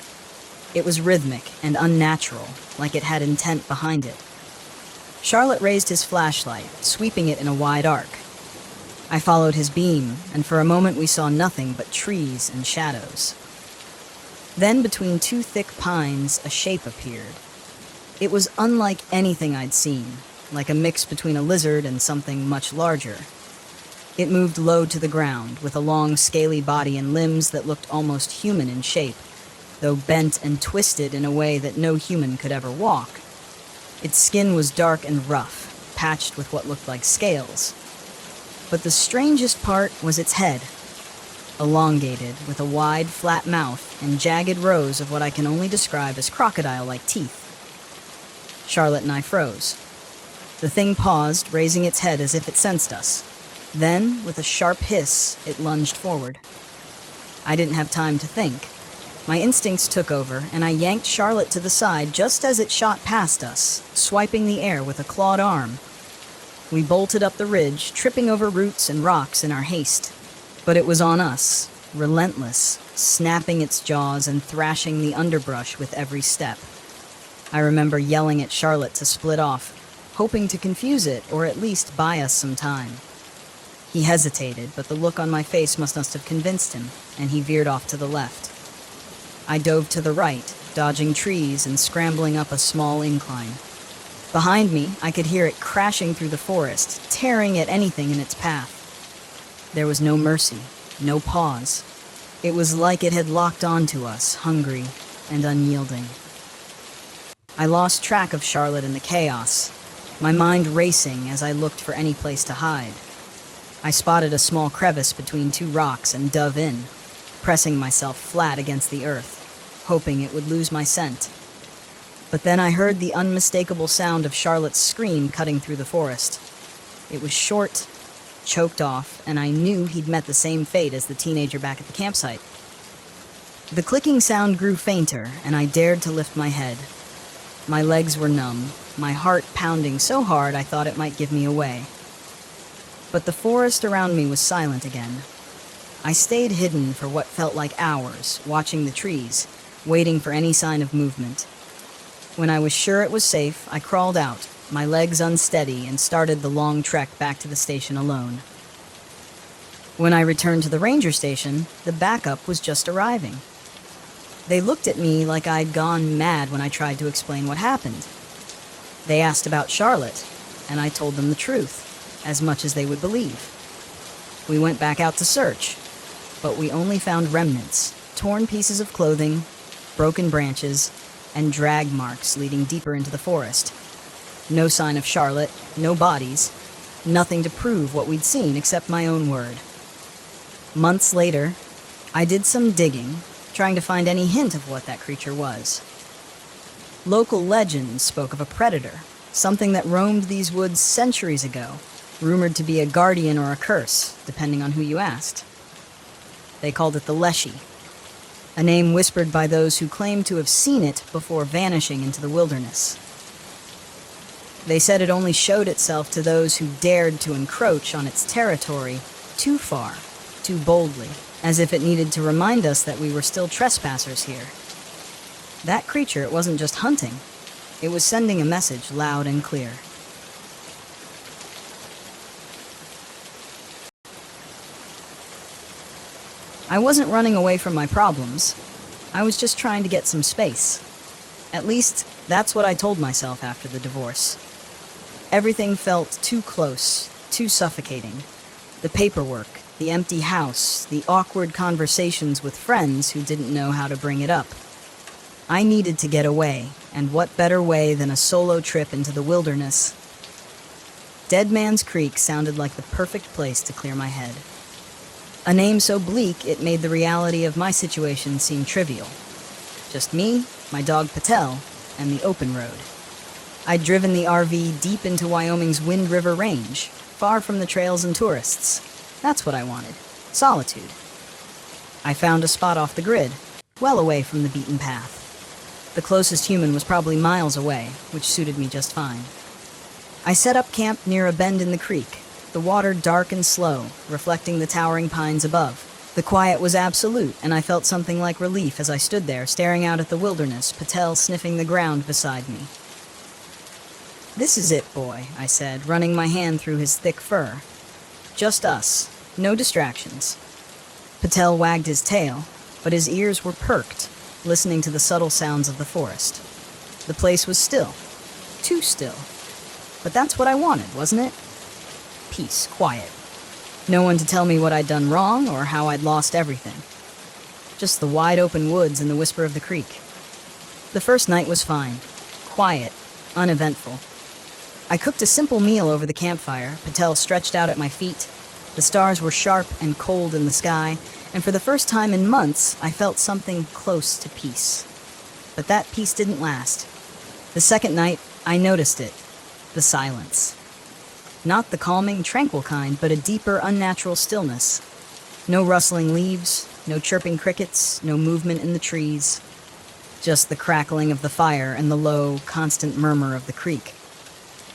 It was rhythmic and unnatural, like it had intent behind it. Charlotte raised his flashlight, sweeping it in a wide arc. I followed his beam, and for a moment we saw nothing but trees and shadows. Then, between two thick pines, a shape appeared. It was unlike anything I'd seen, like a mix between a lizard and something much larger. It moved low to the ground, with a long, scaly body and limbs that looked almost human in shape, though bent and twisted in a way that no human could ever walk. Its skin was dark and rough, patched with what looked like scales. But the strangest part was its head, elongated, with a wide, flat mouth and jagged rows of what I can only describe as crocodile-like teeth. Charlotte and I froze. The thing paused, raising its head as if it sensed us. Then, with a sharp hiss, it lunged forward. I didn't have time to think. My instincts took over, and I yanked Charlotte to the side just as it shot past us, swiping the air with a clawed arm. We bolted up the ridge, tripping over roots and rocks in our haste. But it was on us, relentless, snapping its jaws and thrashing the underbrush with every step. I remember yelling at Charlotte to split off, hoping to confuse it or at least buy us some time. He hesitated, but the look on my face must have convinced him, and he veered off to the left. I dove to the right, dodging trees and scrambling up a small incline. Behind me, I could hear it crashing through the forest, tearing at anything in its path. There was no mercy, no pause. It was like it had locked onto us, hungry and unyielding. I lost track of Charlotte in the chaos, my mind racing as I looked for any place to hide. I spotted a small crevice between two rocks and dove in, pressing myself flat against the earth, hoping it would lose my scent. But then I heard the unmistakable sound of Charlotte's scream cutting through the forest. It was short, choked off, and I knew he'd met the same fate as the teenager back at the campsite. The clicking sound grew fainter, and I dared to lift my head. My legs were numb, my heart pounding so hard I thought it might give me away. But the forest around me was silent again. I stayed hidden for what felt like hours, watching the trees, waiting for any sign of movement. When I was sure it was safe, I crawled out, my legs unsteady, and started the long trek back to the station alone. When I returned to the ranger station, the backup was just arriving. They looked at me like I'd gone mad when I tried to explain what happened. They asked about Charlotte, and I told them the truth, as much as they would believe. We went back out to search, but we only found remnants, torn pieces of clothing, broken branches, and drag marks leading deeper into the forest. No sign of Charlotte, no bodies, nothing to prove what we'd seen except my own word. Months later, I did some digging, trying to find any hint of what that creature was. Local legends spoke of a predator, something that roamed these woods centuries ago, rumored to be a guardian or a curse, depending on who you asked. They called it the Leshy, a name whispered by those who claimed to have seen it before vanishing into the wilderness. They said it only showed itself to those who dared to encroach on its territory too far, too boldly, as if it needed to remind us that we were still trespassers here. That creature, it wasn't just hunting. It was sending a message loud and clear. I wasn't running away from my problems. I was just trying to get some space. At least, that's what I told myself after the divorce. Everything felt too close, too suffocating. The paperwork, the empty house, the awkward conversations with friends who didn't know how to bring it up. I needed to get away, and what better way than a solo trip into the wilderness? Dead Man's Creek sounded like the perfect place to clear my head. A name so bleak it made the reality of my situation seem trivial. Just me, my dog Patel, and the open road. I'd driven the RV deep into Wyoming's Wind River Range, far from the trails and tourists. That's what I wanted. Solitude. I found a spot off the grid, well away from the beaten path. The closest human was probably miles away, which suited me just fine. I set up camp near a bend in the creek, the water dark and slow, reflecting the towering pines above. The quiet was absolute, and I felt something like relief as I stood there, staring out at the wilderness, Patel sniffing the ground beside me. "This is it, boy," I said, running my hand through his thick fur. "Just us. No distractions." Patel wagged his tail, but his ears were perked, listening to the subtle sounds of the forest. The place was still. Too still. But that's what I wanted, wasn't it? Peace, quiet. No one to tell me what I'd done wrong or how I'd lost everything. Just the wide open woods and the whisper of the creek. The first night was fine. Quiet. Uneventful. I cooked a simple meal over the campfire, Patel stretched out at my feet. The stars were sharp and cold in the sky, and for the first time in months, I felt something close to peace. But that peace didn't last. The second night, I noticed it. The silence. Not the calming, tranquil kind, but a deeper, unnatural stillness. No rustling leaves, no chirping crickets, no movement in the trees. Just the crackling of the fire and the low, constant murmur of the creek.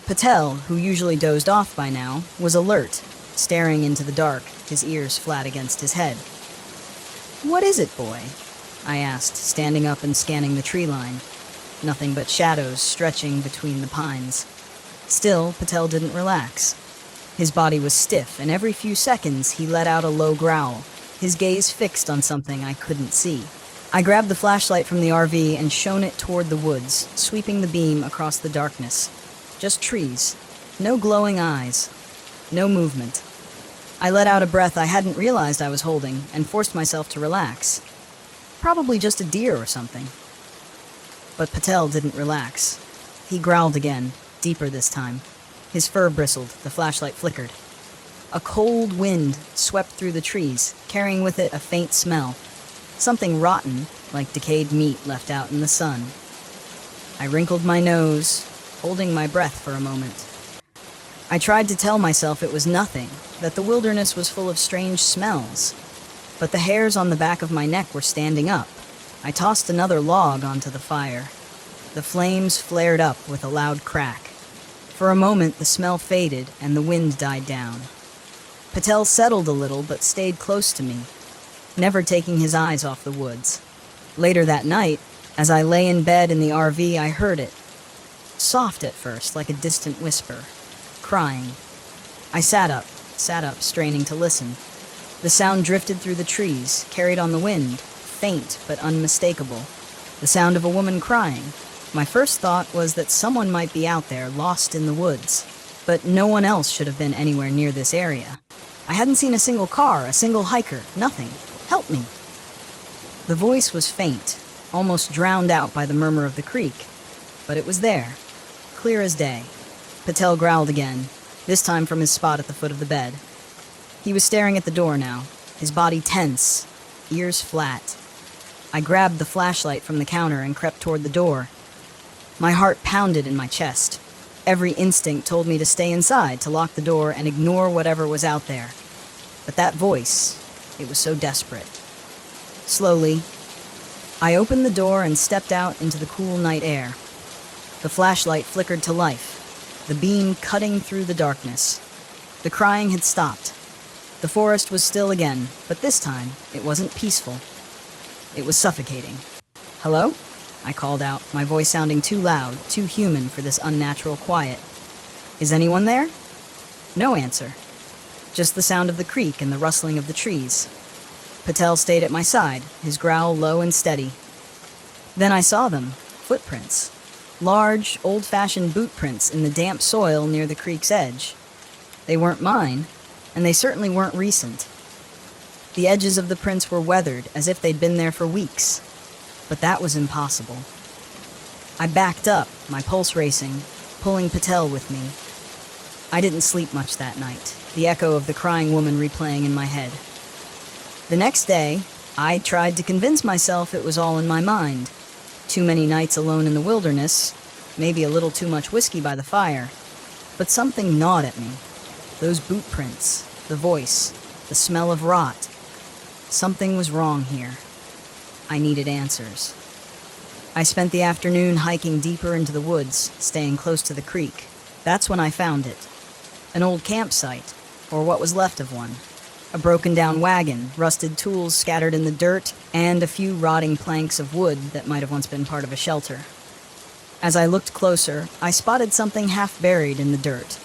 Patel, who usually dozed off by now, was alert, staring into the dark, his ears flat against his head. "What is it, boy?" I asked, standing up and scanning the tree line. Nothing but shadows stretching between the pines. Still, Patel didn't relax. His body was stiff, and every few seconds he let out a low growl, his gaze fixed on something I couldn't see. I grabbed the flashlight from the RV and shone it toward the woods, sweeping the beam across the darkness. Just trees. No glowing eyes. No movement. I let out a breath I hadn't realized I was holding and forced myself to relax. Probably just a deer or something. But Patel didn't relax. He growled again, deeper this time. His fur bristled, the flashlight flickered. A cold wind swept through the trees, carrying with it a faint smell. Something rotten, like decayed meat left out in the sun. I wrinkled my nose, holding my breath for a moment. I tried to tell myself it was nothing, that the wilderness was full of strange smells. But the hairs on the back of my neck were standing up. I tossed another log onto the fire. The flames flared up with a loud crack. For a moment, the smell faded and the wind died down. Patel settled a little but stayed close to me, never taking his eyes off the woods. Later that night, As I lay in bed in the RV, I heard it. Soft at first, like a distant whisper. Crying. I sat up, straining to listen. The sound drifted through the trees, carried on the wind, faint but unmistakable. The sound of a woman crying. My first thought was that someone might be out there, lost in the woods. But no one else should have been anywhere near this area. I hadn't seen a single car, a single hiker, nothing. Help me. The voice was faint, almost drowned out by the murmur of the creek. But it was there, clear as day. Patel growled again, this time from his spot at the foot of the bed. He was staring at the door now, his body tense, ears flat. I grabbed the flashlight from the counter and crept toward the door. My heart pounded in my chest. Every instinct told me to stay inside, to lock the door and ignore whatever was out there. But that voice, it was so desperate. Slowly, I opened the door and stepped out into the cool night air. The flashlight flickered to life, the beam cutting through the darkness. The crying had stopped. The forest was still again, but this time, it wasn't peaceful. It was suffocating. "Hello?" I called out, my voice sounding too loud, too human for this unnatural quiet. "Is anyone there?" No answer. Just the sound of the creek and the rustling of the trees. Patel stayed at my side, his growl low and steady. Then I saw them, footprints. Large, old-fashioned boot prints in the damp soil near the creek's edge. They weren't mine, and they certainly weren't recent. The edges of the prints were weathered, as if they'd been there for weeks. But that was impossible. I backed up, my pulse racing, pulling Patel with me. I didn't sleep much that night, the echo of the crying woman replaying in my head. The next day, I tried to convince myself it was all in my mind. Too many nights alone in the wilderness, maybe a little too much whiskey by the fire. But something gnawed at me. Those boot prints, the voice, the smell of rot. Something was wrong here. I needed answers. I spent the afternoon hiking deeper into the woods, staying close to the creek. That's when I found it. An old campsite, or what was left of one. A broken-down wagon, rusted tools scattered in the dirt, and a few rotting planks of wood that might have once been part of a shelter. As I looked closer, I spotted something half buried in the dirt.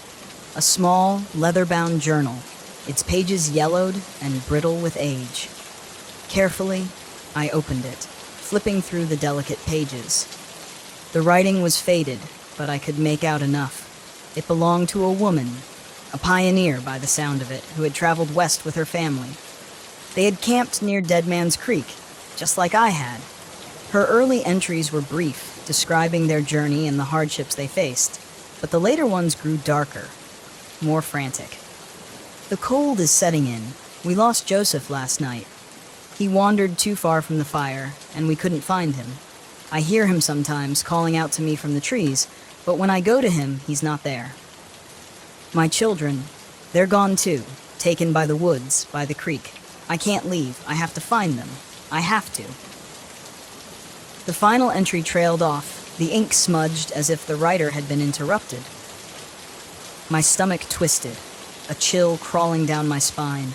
A small, leather-bound journal, its pages yellowed and brittle with age. Carefully, I opened it, flipping through the delicate pages. The writing was faded, but I could make out enough. It belonged to a woman, a pioneer by the sound of it, who had traveled west with her family. They had camped near Dead Man's Creek, just like I had. Her early entries were brief, describing their journey and the hardships they faced, but the later ones grew darker, more frantic. "The cold is setting in. We lost Joseph last night. He wandered too far from the fire, and we couldn't find him. I hear him sometimes calling out to me from the trees, but when I go to him, he's not there. My children, they're gone too, taken by the woods, by the creek. I can't leave. I have to find them. I have to." The final entry trailed off, the ink smudged as if the writer had been interrupted. My stomach twisted, a chill crawling down my spine.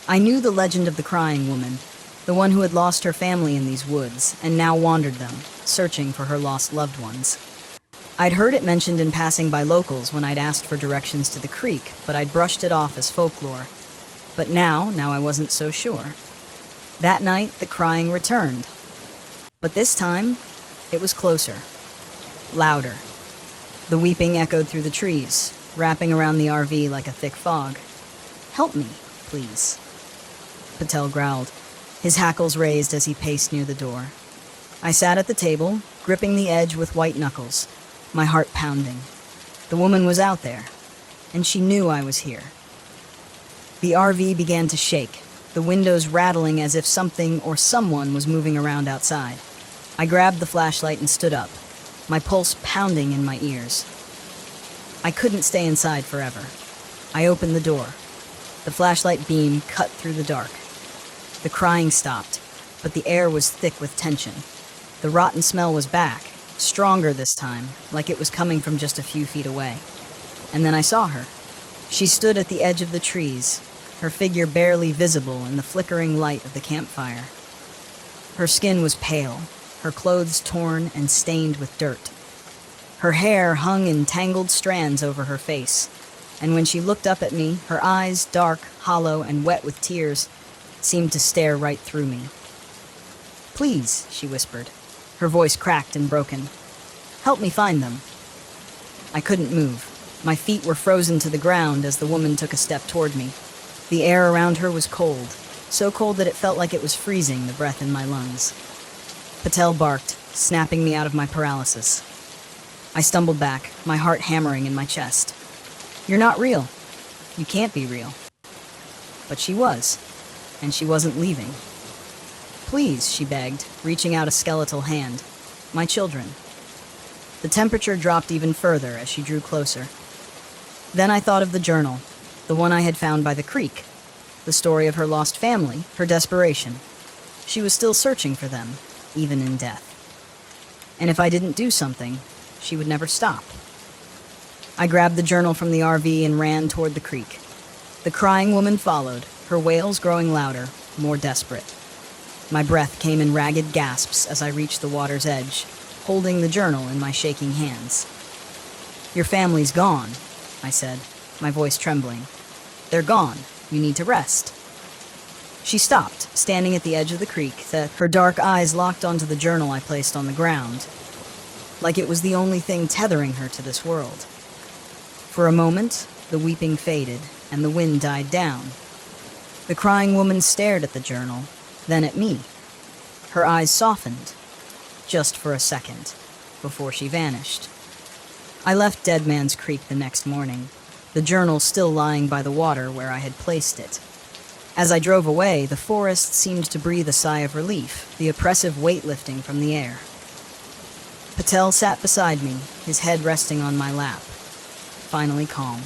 I knew the legend of the crying woman, the one who had lost her family in these woods and now wandered them, searching for her lost loved ones. I'd heard it mentioned in passing by locals when I'd asked for directions to the creek, but I'd brushed it off as folklore. But now I wasn't so sure. That night, the crying returned. But this time, it was closer. Louder. The weeping echoed through the trees, wrapping around the RV like a thick fog. "Help me, please," Patel growled, his hackles raised as he paced near the door. I sat at the table, gripping the edge with white knuckles, my heart pounding. The woman was out there, and she knew I was here. The RV began to shake, the windows rattling as if something or someone was moving around outside. I grabbed the flashlight and stood up, my pulse pounding in my ears. I couldn't stay inside forever. I opened the door. The flashlight beam cut through the dark. The crying stopped, but the air was thick with tension. The rotten smell was back, stronger this time, like it was coming from just a few feet away. And then I saw her. She stood at the edge of the trees, her figure barely visible in the flickering light of the campfire. Her skin was pale, her clothes torn and stained with dirt. Her hair hung in tangled strands over her face, and when she looked up at me, her eyes, dark, hollow, and wet with tears, seemed to stare right through me. "Please," she whispered, her voice cracked and broken. "Help me find them." I couldn't move. My feet were frozen to the ground as the woman took a step toward me. The air around her was cold, so cold that it felt like it was freezing the breath in my lungs. Patel barked, snapping me out of my paralysis. I stumbled back, my heart hammering in my chest. "You're not real. You can't be real." But she was, and she wasn't leaving. "Please," she begged, reaching out a skeletal hand. "My children." The temperature dropped even further as she drew closer. Then I thought of the journal, the one I had found by the creek, the story of her lost family, her desperation. She was still searching for them, even in death. And if I didn't do something, she would never stop. I grabbed the journal from the RV and ran toward the creek. The crying woman followed, her wails growing louder, more desperate. My breath came in ragged gasps as I reached the water's edge, holding the journal in my shaking hands. "Your family's gone," I said, my voice trembling. "They're gone. You need to rest." She stopped, standing at the edge of the creek, her dark eyes locked onto the journal I placed on the ground, like it was the only thing tethering her to this world. For a moment, the weeping faded, and the wind died down. The crying woman stared at the journal, then at me. Her eyes softened, just for a second, before she vanished. I left Dead Man's Creek the next morning, the journal still lying by the water where I had placed it. As I drove away, the forest seemed to breathe a sigh of relief, the oppressive weight lifting from the air. Patel sat beside me, his head resting on my lap, finally calm.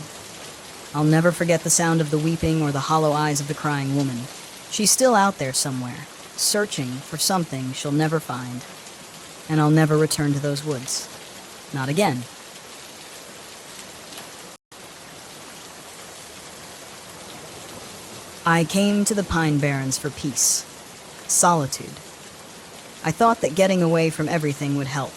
I'll never forget the sound of the weeping or the hollow eyes of the crying woman. She's still out there somewhere, searching for something she'll never find. And I'll never return to those woods. Not again. I came to the Pine Barrens for peace, solitude. I thought that getting away from everything would help,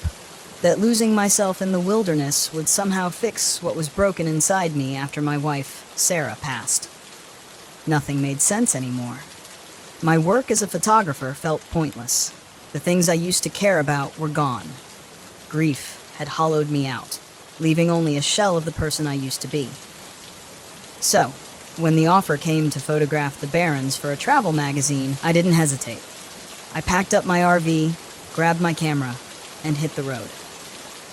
that losing myself in the wilderness would somehow fix what was broken inside me after my wife, Sarah, passed. Nothing made sense anymore. My work as a photographer felt pointless. The things I used to care about were gone. Grief had hollowed me out, leaving only a shell of the person I used to be. So, when the offer came to photograph the Barrens for a travel magazine, I didn't hesitate. I packed up my RV, grabbed my camera, and hit the road.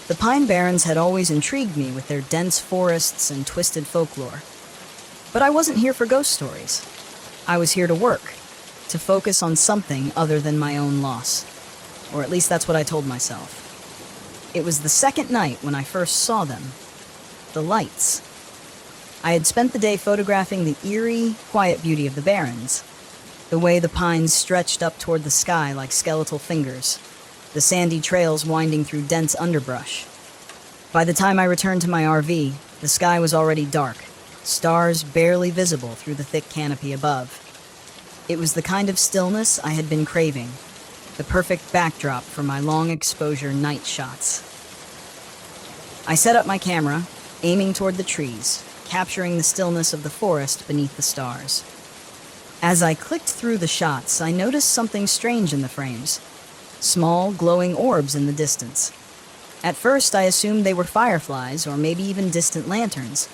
The Pine Barrens had always intrigued me with their dense forests and twisted folklore. But I wasn't here for ghost stories. I was here to work, to focus on something other than my own loss. Or at least that's what I told myself. It was the second night when I first saw them. The lights. I had spent the day photographing the eerie, quiet beauty of the Barrens. The way the pines stretched up toward the sky like skeletal fingers. The sandy trails winding through dense underbrush. By the time I returned to my RV, the sky was already dark, stars barely visible through the thick canopy above. It was the kind of stillness I had been craving, the perfect backdrop for my long exposure night shots. I set up my camera, aiming toward the trees, capturing the stillness of the forest beneath the stars. As I clicked through the shots, I noticed something strange in the frames. Small, glowing orbs in the distance. At first, I assumed they were fireflies or maybe even distant lanterns.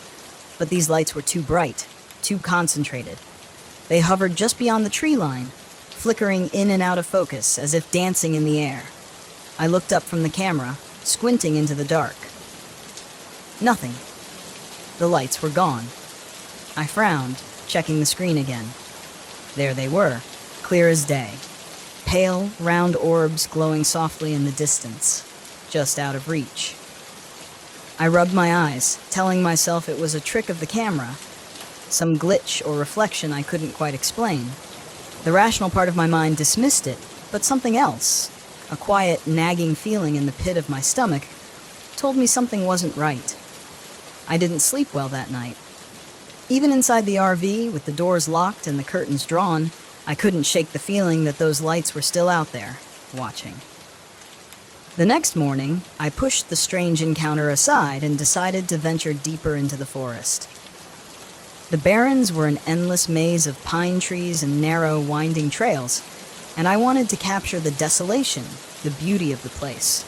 But these lights were too bright, too concentrated. They hovered just beyond the tree line, flickering in and out of focus as if dancing in the air. I looked up from the camera, squinting into the dark. Nothing. The lights were gone. I frowned, checking the screen again. There they were, clear as day. Pale, round orbs glowing softly in the distance, just out of reach. I rubbed my eyes, telling myself it was a trick of the camera, some glitch or reflection I couldn't quite explain. The rational part of my mind dismissed it, but something else, a quiet, nagging feeling in the pit of my stomach, told me something wasn't right. I didn't sleep well that night. Even inside the RV, with the doors locked and the curtains drawn, I couldn't shake the feeling that those lights were still out there, watching. The next morning, I pushed the strange encounter aside and decided to venture deeper into the forest. The barrens were an endless maze of pine trees and narrow, winding trails, and I wanted to capture the desolation, the beauty of the place.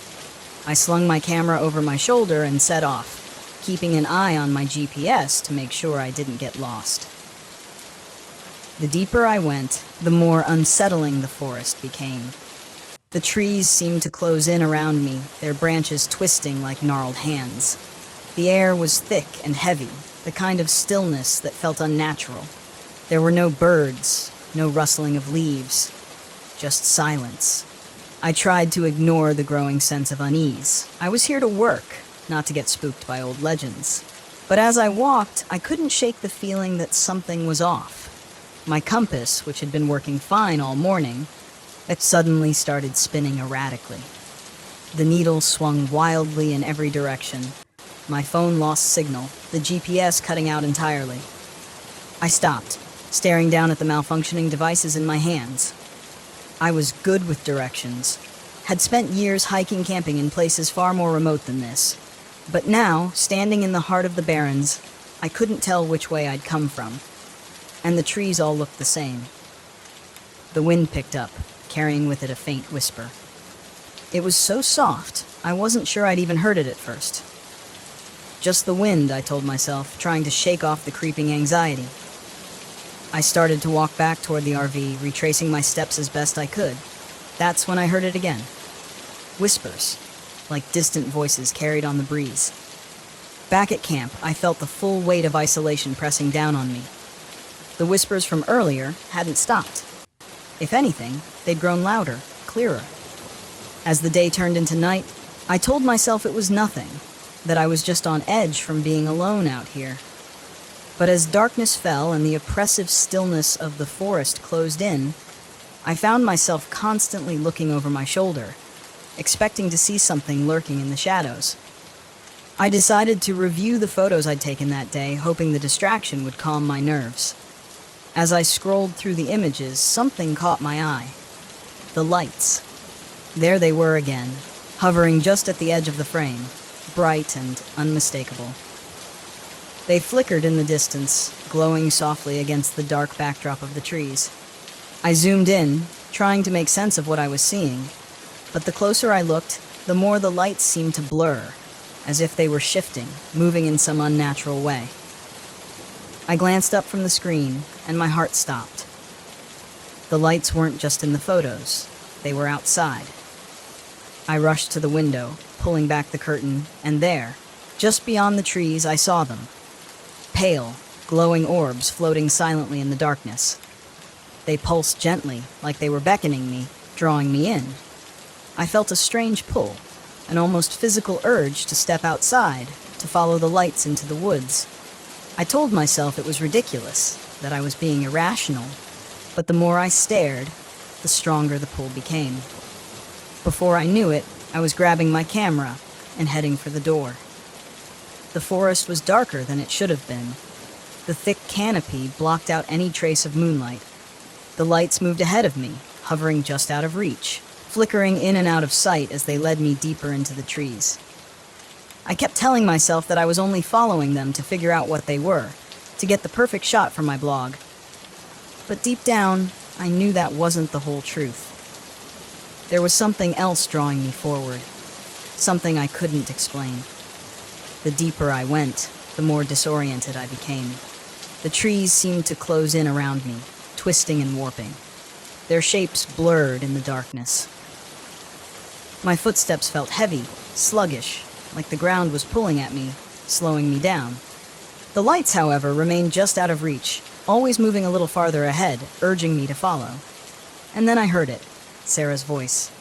I slung my camera over my shoulder and set off, keeping an eye on my GPS to make sure I didn't get lost. The deeper I went, the more unsettling the forest became. The trees seemed to close in around me, their branches twisting like gnarled hands. The air was thick and heavy, the kind of stillness that felt unnatural. There were no birds, no rustling of leaves, just silence. I tried to ignore the growing sense of unease. I was here to work, not to get spooked by old legends. But as I walked, I couldn't shake the feeling that something was off. My compass, which had been working fine all morning, it suddenly started spinning erratically. The needle swung wildly in every direction. My phone lost signal, the GPS cutting out entirely. I stopped, staring down at the malfunctioning devices in my hands. I was good with directions, had spent years hiking camping in places far more remote than this. But now, standing in the heart of the barrens, I couldn't tell which way I'd come from. And the trees all looked the same. The wind picked up, carrying with it a faint whisper. It was so soft, I wasn't sure I'd even heard it at first. Just the wind, I told myself, trying to shake off the creeping anxiety. I started to walk back toward the RV, retracing my steps as best I could. That's when I heard it again. Whispers, like distant voices carried on the breeze. Back at camp, I felt the full weight of isolation pressing down on me. The whispers from earlier hadn't stopped. If anything, they'd grown louder, clearer. As the day turned into night, I told myself it was nothing, that I was just on edge from being alone out here. But as darkness fell and the oppressive stillness of the forest closed in, I found myself constantly looking over my shoulder, expecting to see something lurking in the shadows. I decided to review the photos I'd taken that day, hoping the distraction would calm my nerves. As I scrolled through the images, something caught my eye. The lights. There they were again, hovering just at the edge of the frame, bright and unmistakable. They flickered in the distance, glowing softly against the dark backdrop of the trees. I zoomed in, trying to make sense of what I was seeing, but the closer I looked, the more the lights seemed to blur, as if they were shifting, moving in some unnatural way. I glanced up from the screen, and my heart stopped. The lights weren't just in the photos, they were outside. I rushed to the window, pulling back the curtain, and there, just beyond the trees, I saw them. Pale, glowing orbs floating silently in the darkness. They pulsed gently, like they were beckoning me, drawing me in. I felt a strange pull, an almost physical urge to step outside, to follow the lights into the woods. I told myself it was ridiculous, that I was being irrational, but the more I stared, the stronger the pull became. Before I knew it, I was grabbing my camera and heading for the door. The forest was darker than it should have been. The thick canopy blocked out any trace of moonlight. The lights moved ahead of me, hovering just out of reach, flickering in and out of sight as they led me deeper into the trees. I kept telling myself that I was only following them to figure out what they were, to get the perfect shot for my blog. But deep down, I knew that wasn't the whole truth. There was something else drawing me forward, something I couldn't explain. The deeper I went, the more disoriented I became. The trees seemed to close in around me, twisting and warping. Their shapes blurred in the darkness. My footsteps felt heavy, sluggish, like the ground was pulling at me, slowing me down. The lights, however, remained just out of reach, always moving a little farther ahead, urging me to follow. And then I heard it, Sarah's voice.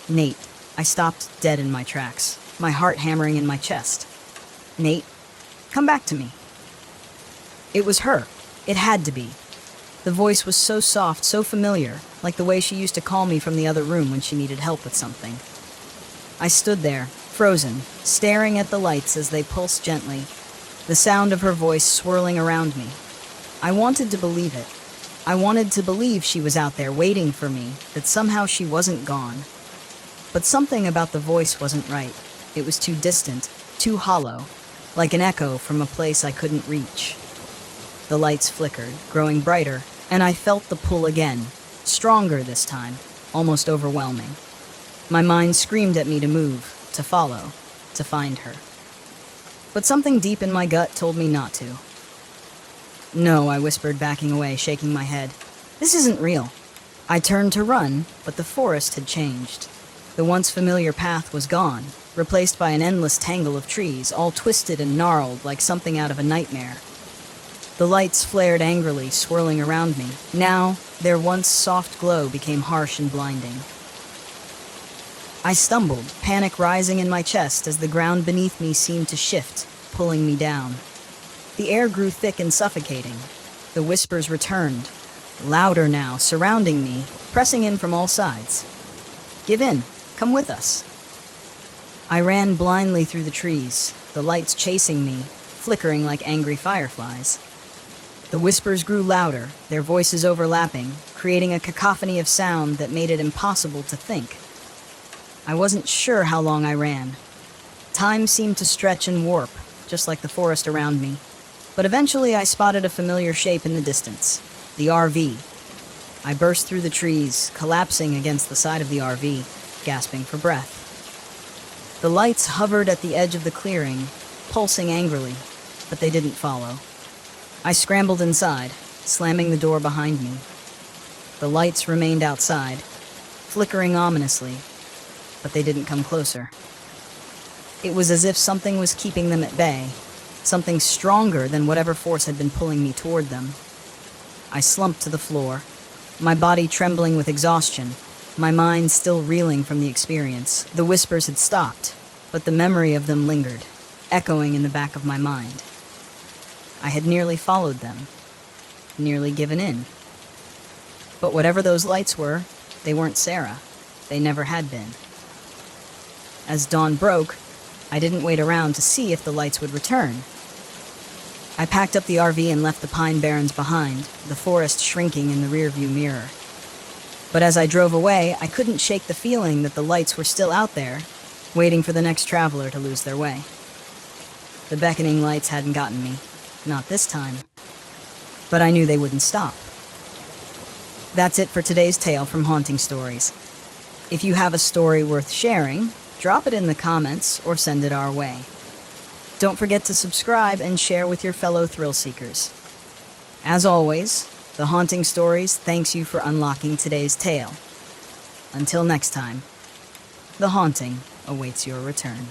Nate. I stopped dead in my tracks, my heart hammering in my chest. Nate, come back to me. It was her. It had to be. The voice was so soft, so familiar, like the way she used to call me from the other room when she needed help with something. I stood there, frozen, staring at the lights as they pulsed gently, the sound of her voice swirling around me. I wanted to believe it. I wanted to believe she was out there waiting for me, that somehow she wasn't gone. But something about the voice wasn't right. It was too distant, too hollow, like an echo from a place I couldn't reach. The lights flickered, growing brighter, and I felt the pull again, stronger this time, almost overwhelming. My mind screamed at me to move, to follow, to find her. But something deep in my gut told me not to. No, I whispered, backing away, shaking my head. This isn't real. I turned to run, but the forest had changed. The once familiar path was gone, replaced by an endless tangle of trees, all twisted and gnarled like something out of a nightmare. The lights flared angrily, swirling around me. Now, their once soft glow became harsh and blinding. I stumbled, panic rising in my chest as the ground beneath me seemed to shift, pulling me down. The air grew thick and suffocating. The whispers returned, louder now, surrounding me, pressing in from all sides. Give in. Come with us. I ran blindly through the trees, the lights chasing me, flickering like angry fireflies. The whispers grew louder, their voices overlapping, creating a cacophony of sound that made it impossible to think. I wasn't sure how long I ran. Time seemed to stretch and warp, just like the forest around me. But eventually I spotted a familiar shape in the distance, the RV. I burst through the trees, collapsing against the side of the RV, gasping for breath. The lights hovered at the edge of the clearing, pulsing angrily, but they didn't follow. I scrambled inside, slamming the door behind me. The lights remained outside, flickering ominously, but they didn't come closer. It was as if something was keeping them at bay, something stronger than whatever force had been pulling me toward them. I slumped to the floor, my body trembling with exhaustion, my mind still reeling from the experience. The whispers had stopped, but the memory of them lingered, echoing in the back of my mind. I had nearly followed them, nearly given in. But whatever those lights were, they weren't Sarah. They never had been. As dawn broke, I didn't wait around to see if the lights would return. I packed up the RV and left the pine barrens behind, the forest shrinking in the rearview mirror. But as I drove away, I couldn't shake the feeling that the lights were still out there, waiting for the next traveler to lose their way. The beckoning lights hadn't gotten me, not this time. But I knew they wouldn't stop. That's it for today's tale from Haunting Stories. If you have a story worth sharing, drop it in the comments or send it our way. Don't forget to subscribe and share with your fellow thrill seekers. As always, The Haunting Stories thanks you for unlocking today's tale. Until next time, the haunting awaits your return.